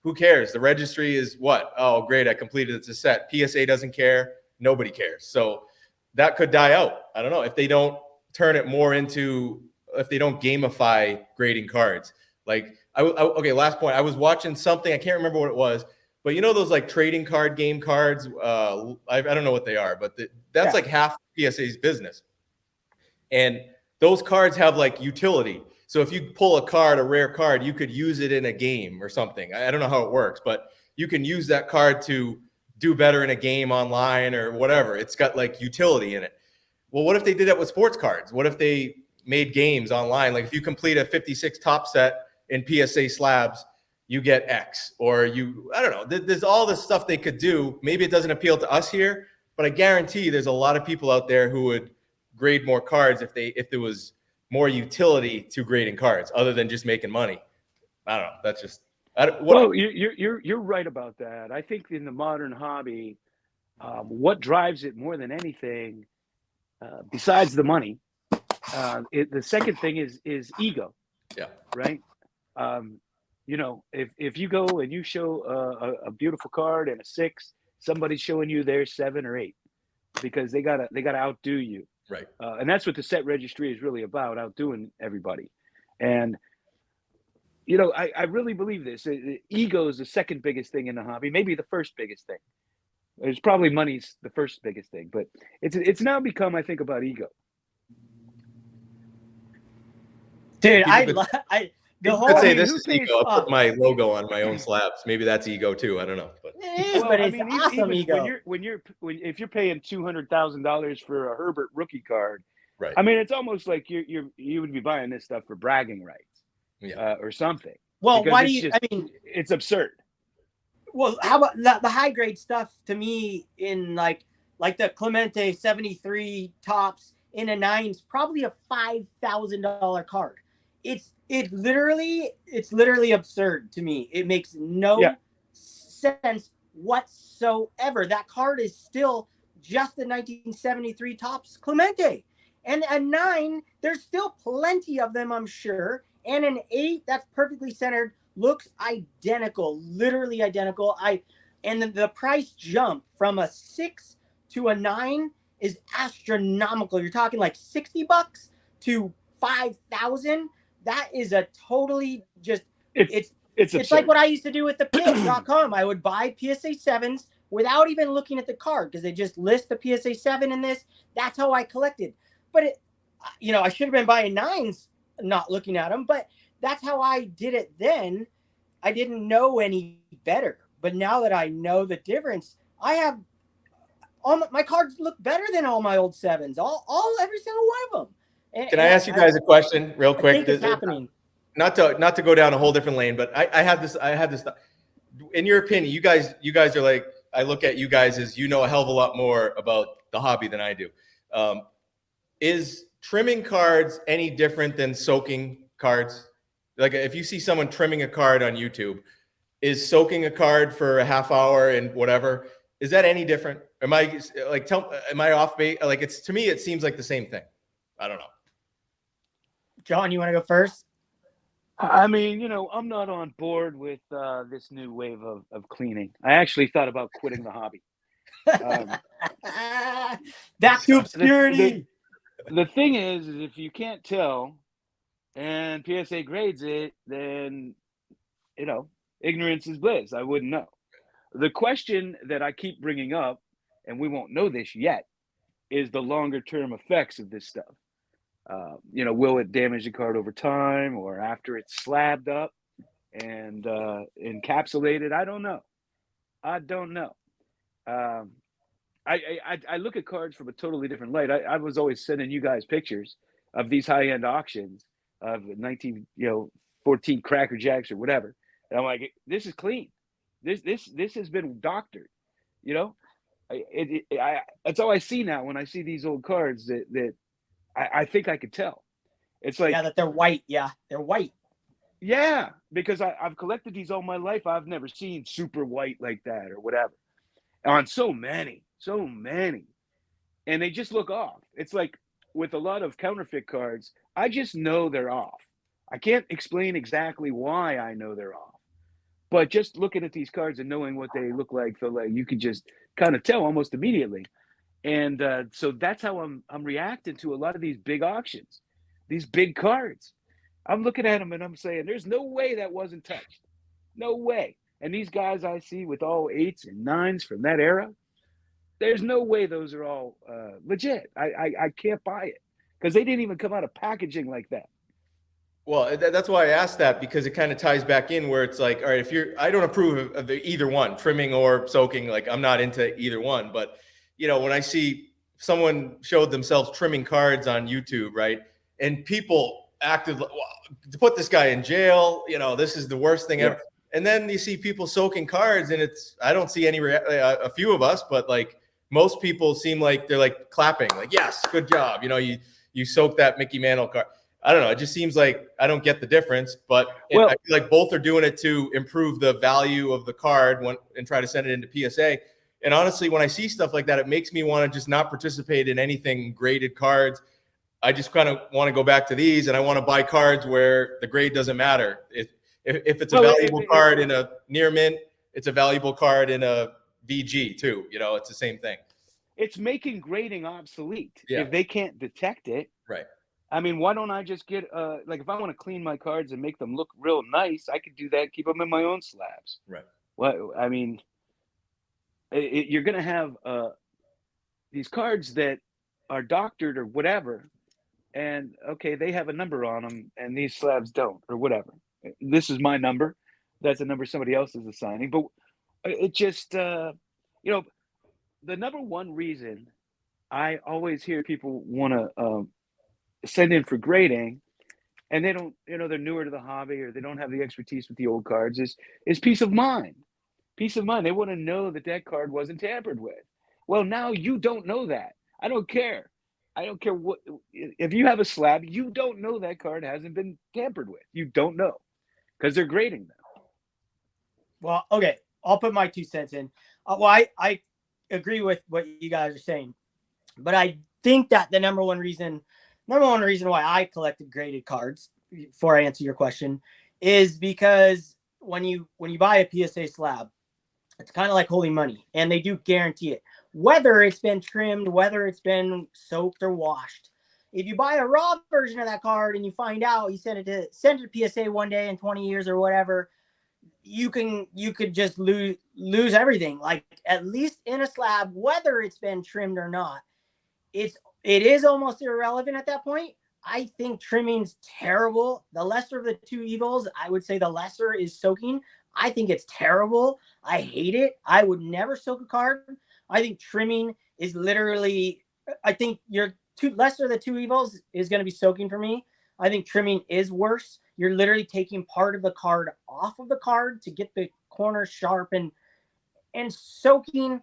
who cares? The registry is what? Oh, great, I completed it's a set. PSA doesn't care. Nobody cares. So that could die out. I don't know if they don't turn it more into, if they don't gamify grading cards. Okay, last point. I was watching something. I can't remember what it was, but those trading card game cards. I don't know what they are, but that's like half PSA's business. And those cards have utility. So if you pull a rare card, you could use it in a game or something. I don't know how it works, but you can use that card to do better in a game online or whatever. It's got utility in it. Well, what if they did that with sports cards? What if they made games online? If you complete a 56 top set in PSA slabs, you get X, or I don't know. There's all this stuff they could do. Maybe it doesn't appeal to us here, but I guarantee there's a lot of people out there who would grade more cards if there was more utility to grading cards other than just making money. I don't know. That's just you're right about that. I think in the modern hobby, what drives it more than anything besides the money, the second thing is ego. Yeah. Right. You know, if you go and you show a beautiful card and a 6, somebody's showing you their 7 or 8 because they gotta outdo you. Right. And that's what the set registry is really about, outdoing everybody. And you know, I really believe this. Ego is the second biggest thing in the hobby, maybe the first biggest thing. There's probably money's the first biggest thing, but it's now become, I think, about ego. Dude, People the could whole say mean, this who is pays- ego. I'll put my logo on my own slabs. Maybe that's ego too. I don't know. But it is, but it's awesome ego. If you're paying $200,000 for a Herbert rookie card, right. I mean, it's almost like you would be buying this stuff for bragging rights, Yeah. or something. Well, Because why it's do you? just- I mean, It's absurd. well, how about the high grade stuff to me in like the Clemente 73 tops in a 9's probably a $5,000 card. It's literally absurd to me. It makes no sense whatsoever. That card is still just the 1973 tops Clemente. And a 9, there's still plenty of them, I'm sure. And an 8 that's perfectly centered looks identical, literally identical. And the price jump from a 6 to a 9 is astronomical. You're talking like $60 to $5,000. That is a totally just it's like what I used to do with the pit.com. I would buy PSA 7s without even looking at the card because they just list the PSA 7 in this. That's how I collected. But I should have been buying 9s, not looking at them, but that's how I did it then. I didn't know any better. But now that I know the difference, I have all my cards look better than all my old 7s. Every single one of them. Can I ask you guys a question real quick? I think it's happening. Not to go down a whole different lane, but I had this. In your opinion, you guys are like, I look at you guys as you know a hell of a lot more about the hobby than I do. Is trimming cards any different than soaking cards? Like if you see someone trimming a card on YouTube, is soaking a card for a half hour and whatever, is that any different? Am I off base? Like to me, it seems like the same thing. I don't know. John, you want to go first? I mean, I'm not on board with this new wave of cleaning. I actually thought about quitting the hobby. Back to obscurity. The thing is if you can't tell and PSA grades it, then, ignorance is bliss. I wouldn't know. The question that I keep bringing up, and we won't know this yet, is the longer term effects of this stuff. Will it damage the card over time or after it's slabbed up and encapsulated? I don't know. I look at cards from a totally different light. I was always sending you guys pictures of these high-end auctions of 1914 Cracker Jacks or whatever. And I'm like, this is clean. This has been doctored. That's all I see now when I see these old cards that I think I could tell. It's like, that they're white. Yeah, they're white. Yeah, because I've collected these all my life. I've never seen super white like that or whatever on so many. And they just look off. It's like with a lot of counterfeit cards, I just know they're off. I can't explain exactly why I know they're off. But just looking at these cards and knowing what they look like, you can just kind of tell almost immediately. And so that's how I'm reacting to a lot of these big auctions, these big cards. I'm looking at them and I'm saying, there's no way that wasn't touched. No way. And these guys I see with all 8s and 9s from that era, there's no way those are all legit. I can't buy it because they didn't even come out of packaging like that. Well, that's why I asked that, because it kind of ties back in where it's like, all right, I don't approve of either one, trimming or soaking. Like I'm not into either one, but when I see someone showed themselves trimming cards on YouTube, right, and people acted well, to put this guy in jail, this is the worst thing ever. And then you see people soaking cards, and I don't see any a few of us, but like most people seem like they're like clapping, like yes, good job. You soaked that Mickey Mantle card. I don't know. It just seems like I don't get the difference, but I feel like both are doing it to improve the value of the card and try to send it into PSA. And honestly, when I see stuff like that, it makes me want to just not participate in anything graded cards. I just kind of want to go back to these, and I want to buy cards where the grade doesn't matter. If it's a valuable card in a near mint, it's a valuable card in a VG too. You know, it's the same thing. It's making grading obsolete Yeah. if they can't detect it. Right. I mean, why don't I just get like if I want to clean my cards and make them look real nice, I could do that. Keep them in my own slabs. Right. Well, I mean, you're going to have these cards that are doctored or whatever, and okay, they have a number on them, and these slabs don't, or whatever. This is my number. That's a number somebody else is assigning. But it just, you know, the number one reason I always hear people want to send in for grading, and they don't, you know, they're newer to the hobby or they don't have the expertise with the old cards, is peace of mind. Peace of mind. They want to know that that card wasn't tampered with. Well, now you don't know that. I don't care. I don't care what, if you have a slab, you don't know that card hasn't been tampered with. You don't know because they're grading them. Well, okay, I'll put my 2 cents in. Well, I agree with what you guys are saying, but I think that the number one reason why I collected graded cards, before I answer your question, is because when you buy a PSA slab, it's kind of like holding money, and they do guarantee it, whether it's been trimmed, whether it's been soaked or washed. If you buy a raw version of that card and you find out you send it to PSA one day in 20 years or whatever, you could just lose everything. Like, at least in a slab, whether it's been trimmed or not, it is almost irrelevant at that point. I think trimming's terrible. The lesser of the two evils, I would say the lesser is soaking. I think it's terrible. I hate it. I would never soak a card. I think trimming is literally, I think your lesser of the two evils is going to be soaking for me. I think trimming is worse. You're literally taking part of the card off of the card to get the corner sharp, and soaking.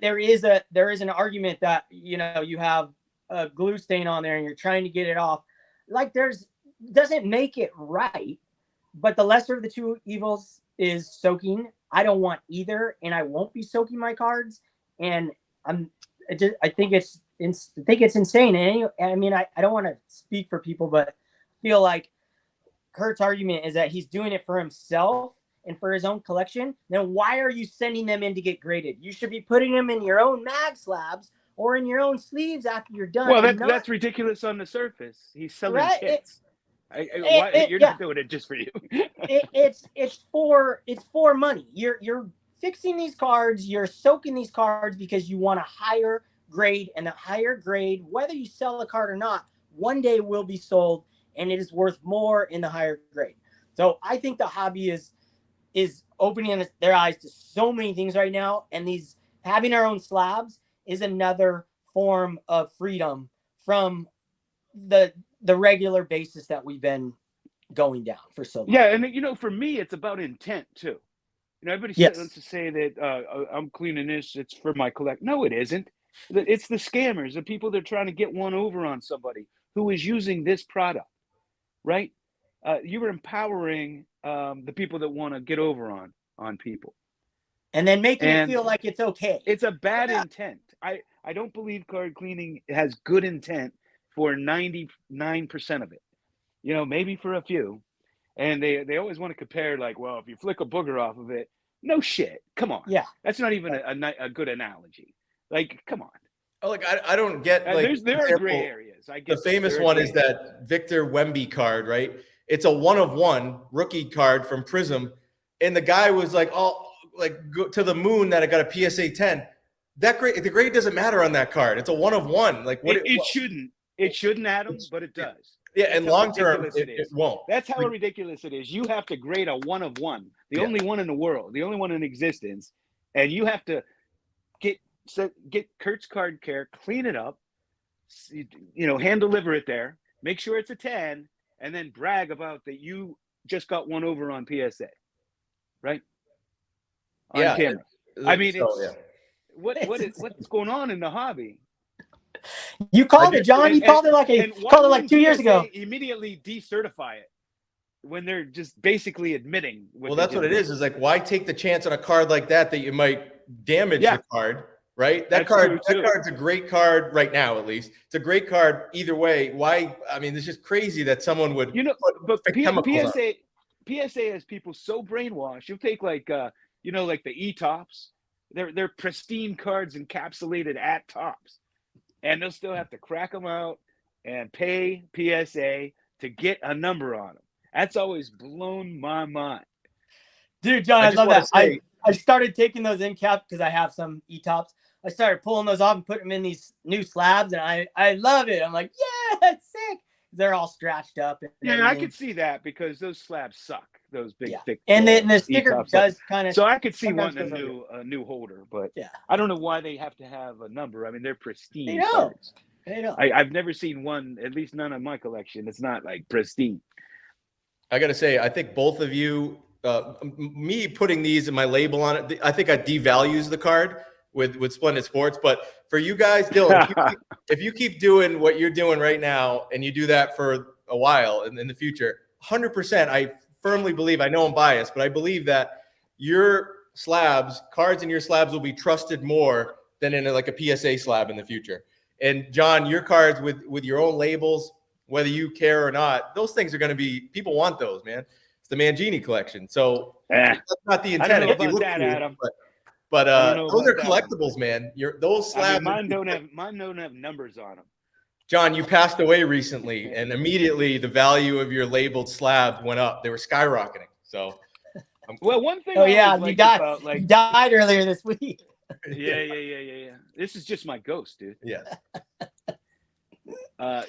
There is an argument that, you know, you have a glue stain on there and you're trying to get it off. Like, doesn't make it right, but the lesser of the two evils is soaking. I don't want either, and I won't be soaking my cards. And I think it's insane. And I mean, I don't want to speak for people, but I feel like Kurt's argument is that he's doing it for himself and for his own collection. Then why are you sending them in to get graded? You should be putting them in your own mag slabs or in your own sleeves after you're done. Well, that's ridiculous on the surface. He's selling right? kits. You're not doing it just for you. it's for money. You're fixing these cards. You're soaking these cards because you want a higher grade, and the higher grade, whether you sell the card or not, one day will be sold, and it is worth more in the higher grade. So I think the hobby is opening their eyes to so many things right now, and having our own slabs is another form of freedom from the regular basis that we've been going down for so long. Yeah, and you know, for me, it's about intent too. You know, everybody wants to say that I'm cleaning this, it's for my collect. No, it isn't. It's the scammers, the people that are trying to get one over on somebody who is using this product, right? You are empowering the people that want to get over on people, and then making it feel like it's okay. It's a bad intent. I don't believe card cleaning has good intent for 99% of it. You know, maybe for a few. And they always want to compare, like, well, if you flick a booger off of it, no shit. Come on. Yeah. That's not even a good analogy. Like, come on. Oh, like, I don't get, like, there are gray areas. I guess the famous one is that Victor Wemby card, right? It's a 1-of-1 rookie card from Prism. And the guy was like, oh, like, go to the moon that I got a PSA 10. That grade, the grade doesn't matter on that card. It's a 1-of-1. Like, what? It shouldn't. It shouldn't, Adam, but it does. Yeah, and long term, it won't. That's how ridiculous it is. You have to grade a 1-of-1, the only one in the world, the only one in existence, and you have to get Kurt's Card Care, clean it up, you know, hand deliver it there, make sure it's a 10, and then brag about that you just got one over on PSA, right? On camera. I mean, what's going on in the hobby? You called it, John. You called it like 2 years ago. Immediately decertify it when they're just basically admitting. Well, that's what it is. Is like, why take the chance on a card like that you might damage the card, right? That card's a great card right now, at least. It's a great card either way. Why? I mean, it's just crazy that someone would but PSA has people so brainwashed. You'll take like like the E-tops. They're pristine cards encapsulated at tops, and they'll still have to crack them out and pay PSA to get a number on them. That's always blown my mind. Dude, John, I love that. I started taking those in cap because I have some E-tops. I started pulling those off and putting them in these new slabs, and I love it. I'm like, yeah, that's sick. They're all scratched up. Yeah, I could see that because those slabs suck. Those big, thick. And then the sticker does kind of. So I could see wanting a new holder, but I don't know why they have to have a number. I mean, they're pristine cards. I've never seen one, at least none in my collection. It's not like pristine. I got to say, I think both of you, me putting these in my label on it, I think I devalues the card with Splendid Sports. But for you guys, Dylan, if you keep doing what you're doing right now and you do that for a while in the future, 100%, I firmly believe, I know I'm biased, but I believe that your cards in your slabs will be trusted more than in like a PSA slab in the future. And John, your cards with your own labels, whether you care or not, those things are going to be, people want those, man. It's the Mangini collection. So that's not the intent. I don't know about that, Adam. But those are collectibles, man. Those slabs. Mine don't have numbers on them. John, you passed away recently, and immediately the value of your labeled slabs went up. They were skyrocketing. So, well, one thing. You died earlier this week. Yeah. This is just my ghost, dude. Yeah.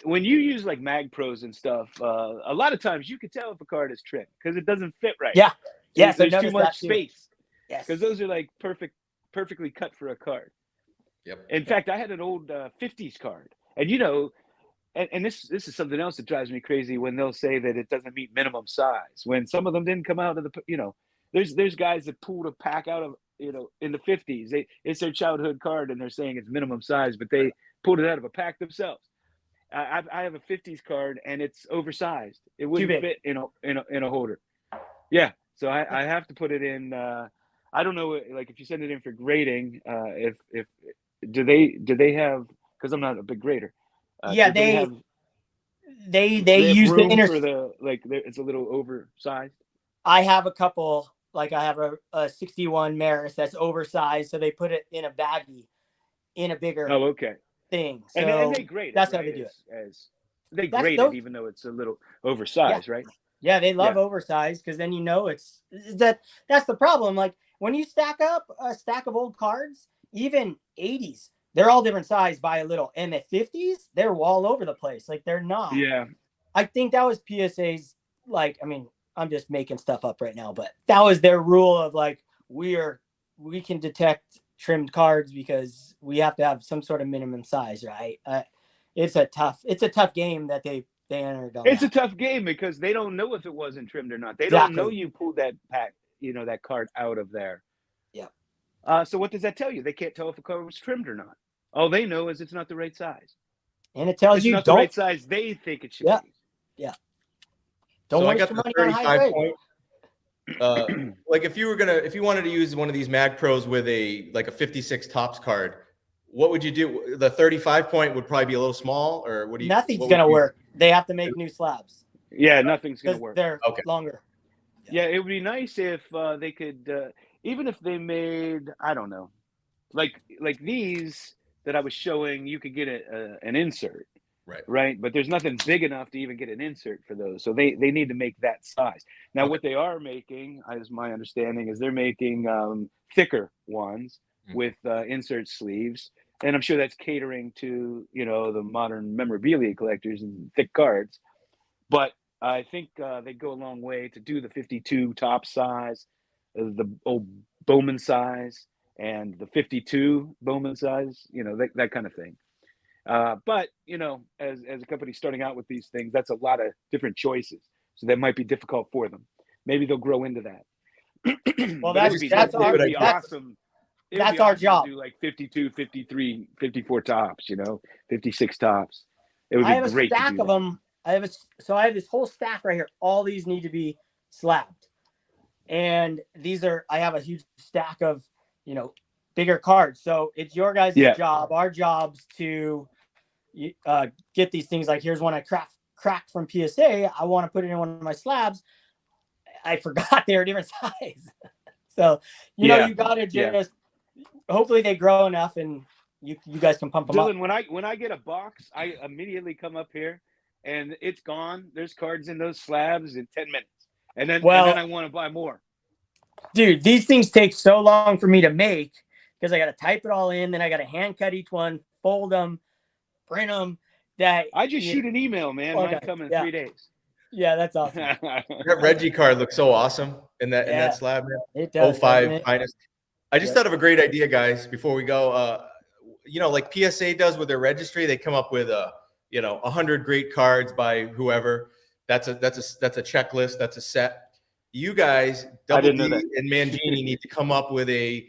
When you use like Mag Pros and stuff, a lot of times you can tell if a card is trimmed because it doesn't fit right. Yeah. Yes, there's too much space. Yes. Because those are like perfectly cut for a card. Yep. In fact, I had an old 50s card, and and this is something else that drives me crazy when they'll say that it doesn't meet minimum size. When some of them didn't come out of there's guys that pulled a pack out of in the 50s. It's their childhood card, and they're saying it's minimum size, but they pulled it out of a pack themselves. I have a 50s card, and it's oversized. It wouldn't fit in a holder. Yeah, so I have to put it in. I don't know, like if you send it in for grading, if do they have? Because I'm not a big grader. They they use the inner. For it's a little oversized. I have a couple. Like I have a 61 Maris that's oversized, so they put it in a baggie, in a bigger. Oh, okay. Thing. So and they grade that's it, how they do it. They grade it, even though it's a little oversized, right? Yeah, they love oversized because then that's the problem. Like when you stack up a stack of old cards, even 80s, they're all different size by a little. And the 50s, they're all over the place. Like they're not. Yeah. I think that was PSA's, like, I mean, I'm just making stuff up right now, but that was their rule of like, we can detect trimmed cards because we have to have some sort of minimum size, right? It's a tough game that they entered on. It's a tough game because they don't know if it wasn't trimmed or not. They don't know you pulled that pack, that card out of there. Yeah. So what does that tell you? They can't tell if a card was trimmed or not. All they know is it's not the right size. And it tells you not the right size they think it should be. Yeah. Don't waste your money on high grade. Like if you wanted to use one of these Mag Pros with a 56 tops card, what would you do? The 35 point would probably be a little small, or what do you? Nothing's gonna work. They have to make new slabs. Yeah, nothing's gonna work. They're longer. Yeah, it would be nice if they could, even if they made, I don't know, like these that I was showing, you could get an insert. Right. But there's nothing big enough to even get an insert for those. So they need to make that size. Now, what they are making, as my understanding, is they're making thicker ones with insert sleeves. And I'm sure that's catering to, the modern memorabilia collectors and thick cards. But I think they go a long way to do the 52 top size, the old Bowman size, and the 52 Bowman size, that kind of thing. But as a company starting out with these things, that's a lot of different choices. So that might be difficult for them. Maybe they'll grow into that. Well, that's awesome. That's our job. To do like 52, 53, 54 tops, 56 tops. It would be great. I have a stack of them. I have this whole stack right here. All these need to be slabbed. And I have a huge stack of, bigger cards. So it's your guys' Yeah. job. Our job's to get these things. Like, here's one I cracked from PSA. I want to put it in one of my slabs. I forgot they were different size. So, you know, you got to just, hopefully they grow enough and you guys can pump them Dylan, up. when I get a box, I immediately come up here and it's gone. There's cards in those slabs in 10 minutes. And then I want to buy more. Dude, these things take so long for me to make because I got to type it all in. Then I got to hand cut each one, fold them, print them. That I just shoot an email, man. Okay. Mine come in 3 days. Yeah, that's awesome. That Reggie card looks so awesome in that slab, man. It does. 05 finest. I just thought of a great idea, guys, before we go. You know, like PSA does with their registry, they come up with 100 great cards by whoever. That's a checklist, that's a set. You guys, Double D and Mangini need to come up with a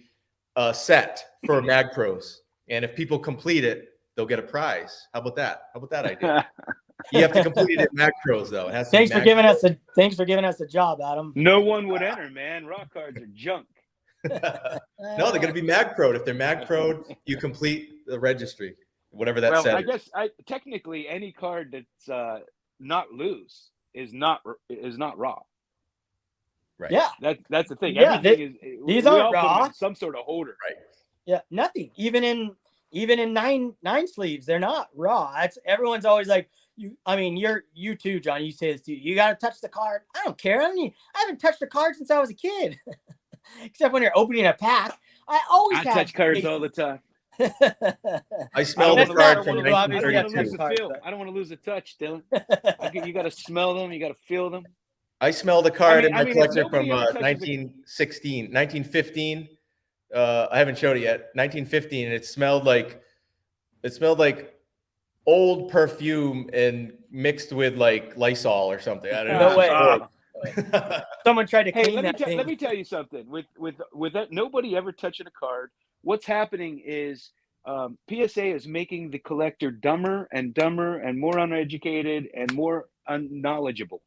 set for Mag Pros. And if people complete it, they'll get a prize. How about that? How about that idea? You have to complete it at Mag Pros, though. It has to thanks for giving us a job, Adam. No one would enter, man. Raw cards are junk. No, they're going to be Mag Pro. If they're Mag Pro, you complete the registry, whatever that says. I guess technically any card that's not loose is not raw. Right. Yeah. That's the thing. Yeah, everything these aren't raw. Some sort of holder. Right. Yeah, nothing. Even in nine sleeves, they're not raw. Everyone's always like, you too, John. You say this too. You got to touch the card. I don't care. I haven't touched a card since I was a kid, except when you're opening a pack. I touch cards all the time. I smell the card from 1932. I don't want to lose a touch, Dylan. You got to smell them. You got to feel them. I smell the card in my collection from 1915. I haven't showed it yet. 1915, and it smelled like old perfume and mixed with like Lysol or something. I don't know. No way. Someone tried to clean that thing. Let me tell you something. With that, nobody ever touching a card. What's happening is PSA is making the collector dumber and dumber and more uneducated and more unknowledgeable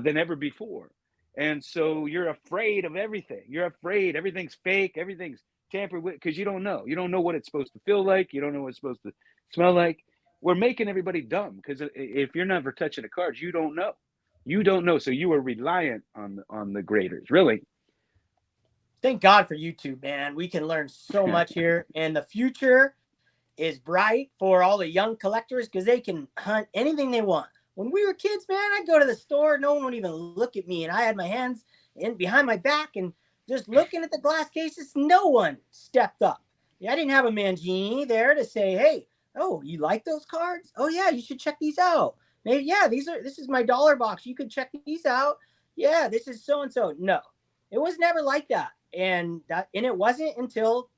than ever before. And so you're afraid of everything. You're afraid everything's fake, everything's tampered with, because you don't know. You don't know what it's supposed to feel like. You don't know what it's supposed to smell like. We're making everybody dumb because if you're never touching a card, you don't know. You don't know. So you are reliant on the graders, really. Thank God for YouTube, man. We can learn so much here. And the future is bright for all the young collectors because they can hunt anything they want. When we were kids, man, I'd go to the store. No one would even look at me. And I had my hands in behind my back and just looking at the glass cases. No one stepped up. Yeah, I didn't have a Mangini there to say, hey, oh, you like those cards? Oh, yeah, you should check these out. Maybe, yeah, this is my dollar box. You could check these out. Yeah, this is so-and-so. No, it was never like that. And it wasn't until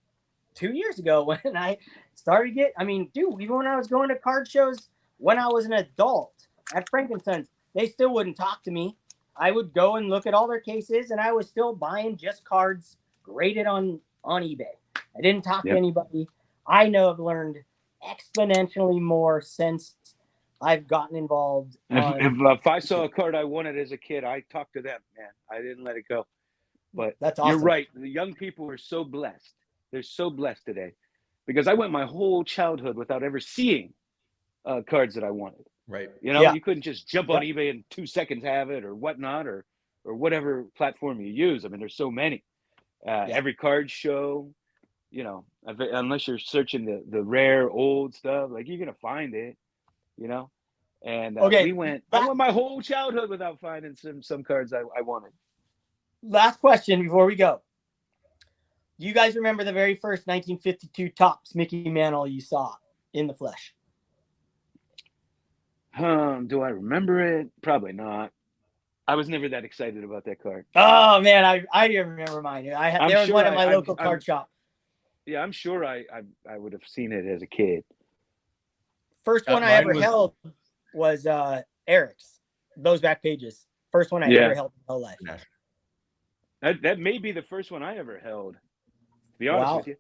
2 years ago when I started even when I was going to card shows when I was an adult at Frankenson's, they still wouldn't talk to me. I would go and look at all their cases, and I was still buying just cards graded on eBay. I didn't talk to anybody. I know I've learned exponentially more since I've gotten involved. If I saw a card I wanted as a kid, I talked to them, man. I didn't let it go. But that's awesome. You're right. The young people are so blessed. They're so blessed today because I went my whole childhood without ever seeing cards that I wanted. Right. You couldn't just jump on eBay in 2 seconds, have it or whatnot, or whatever platform you use. I mean, there's so many. Every card show, unless you're searching the rare old stuff, like you're gonna find it, And I went my whole childhood without finding some cards I wanted. Last question before we go. Do you guys remember the very first 1952 Topps Mickey Mantle you saw in the flesh? Do I remember it? Probably not. I was never that excited about that card. Oh man, I remember mine. There was one at my local card shop. Yeah, I'm sure I would have seen it as a kid. First one I ever held was Eric's. Those back pages. First one I ever held in my whole life. That may be the first one I ever held. To be honest with you.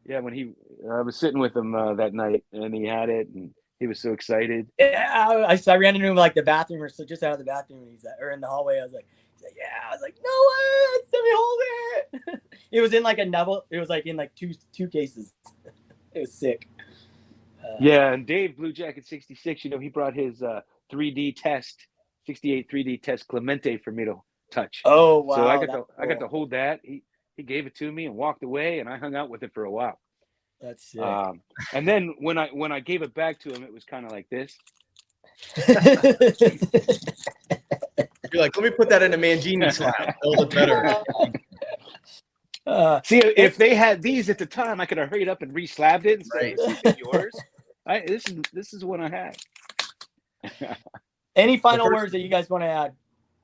Yeah, when I was sitting with him that night, and he had it, and he was so excited. Yeah, I ran into him like the bathroom, or so just out of the bathroom, or in the hallway. I was like, yeah. I was like, no way, let me hold it. It was in like a novel. It was like in like two cases. It was sick. Yeah, and Dave Blue Jacket 66, he brought his 3D test, 68 3D test Clemente for me to touch. Oh wow! So I got to hold that. He gave it to me and walked away, and I hung out with it for a while. That's sick. And then when I gave it back to him, it was kind of like this. You're like, let me put that in a Mangini slab. That'll look better. See, if they had these at the time, I could have hurried up and re-slabbed it instead of receiving yours. This is one I had. Any final words that you guys want to add?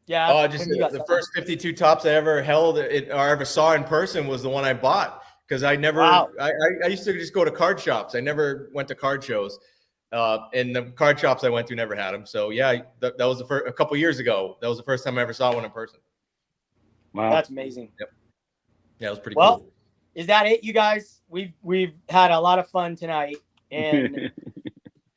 Yeah. Oh, just the first 52 tops I ever held or ever saw in person was the one I bought, because I never. Wow. I used to just go to card shops. I never went to card shows, and the card shops I went to never had them. So yeah, that was the first, a couple years ago. That was the first time I ever saw one in person. Wow, that's amazing. Yep. Yeah, it was pretty cool. Well, is that it, you guys? We've had a lot of fun tonight, and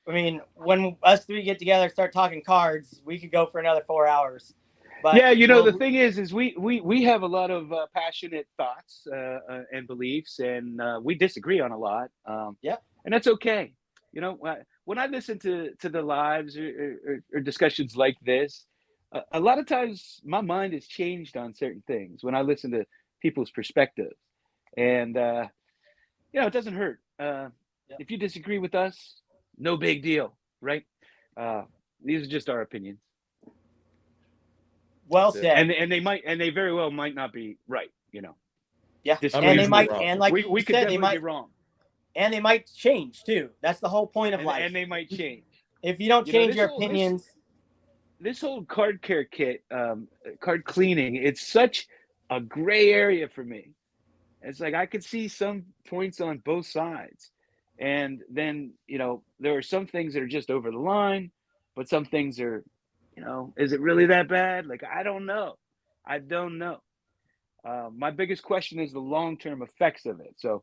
I mean, when us three get together and start talking cards, we could go for another 4 hours. But yeah, the thing is we have a lot of passionate thoughts and beliefs, and we disagree on a lot. Yeah, and that's okay. When I listen to the lives or discussions like this, a lot of times my mind is changed on certain things when I listen to people's perspectives, and it doesn't hurt. If you disagree with us, no big deal, right? These are just our opinions. Well said. And they very well might not be right, Yeah, and they might, wrong. and like we could definitely be wrong. And they might change too. That's the whole point of life. And they might change. If you don't change your opinions. This whole card care kit, card cleaning, it's such a gray area for me. It's like I could see some points on both sides. And then, there are some things that are just over the line, but some things are, is it really that bad? Like, I don't know. My biggest question is the long-term effects of it. So,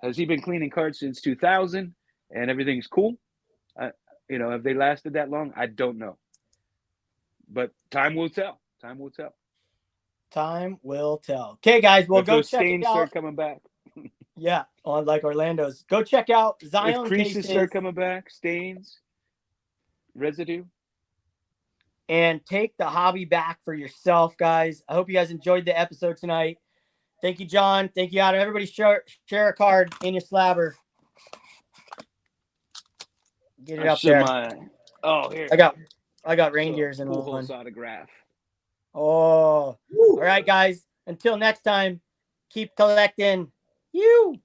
has he been cleaning cards since 2000 and everything's cool? Have they lasted that long? I don't know. But time will tell. Time will tell. Time will tell. Okay, guys, we'll go check it out. Start coming back. Yeah, on like Orlando's. Go check out Zion if creases cases. Start coming back, stains, residue. And take the hobby back for yourself, guys. I hope you guys enjoyed the episode tonight. Thank you, John. Thank you, Adam. Everybody share a card in your slabber. Get it up there. Here. I got reindeers in one. Autograph. Oh. All right, guys. Until next time, keep collecting. You.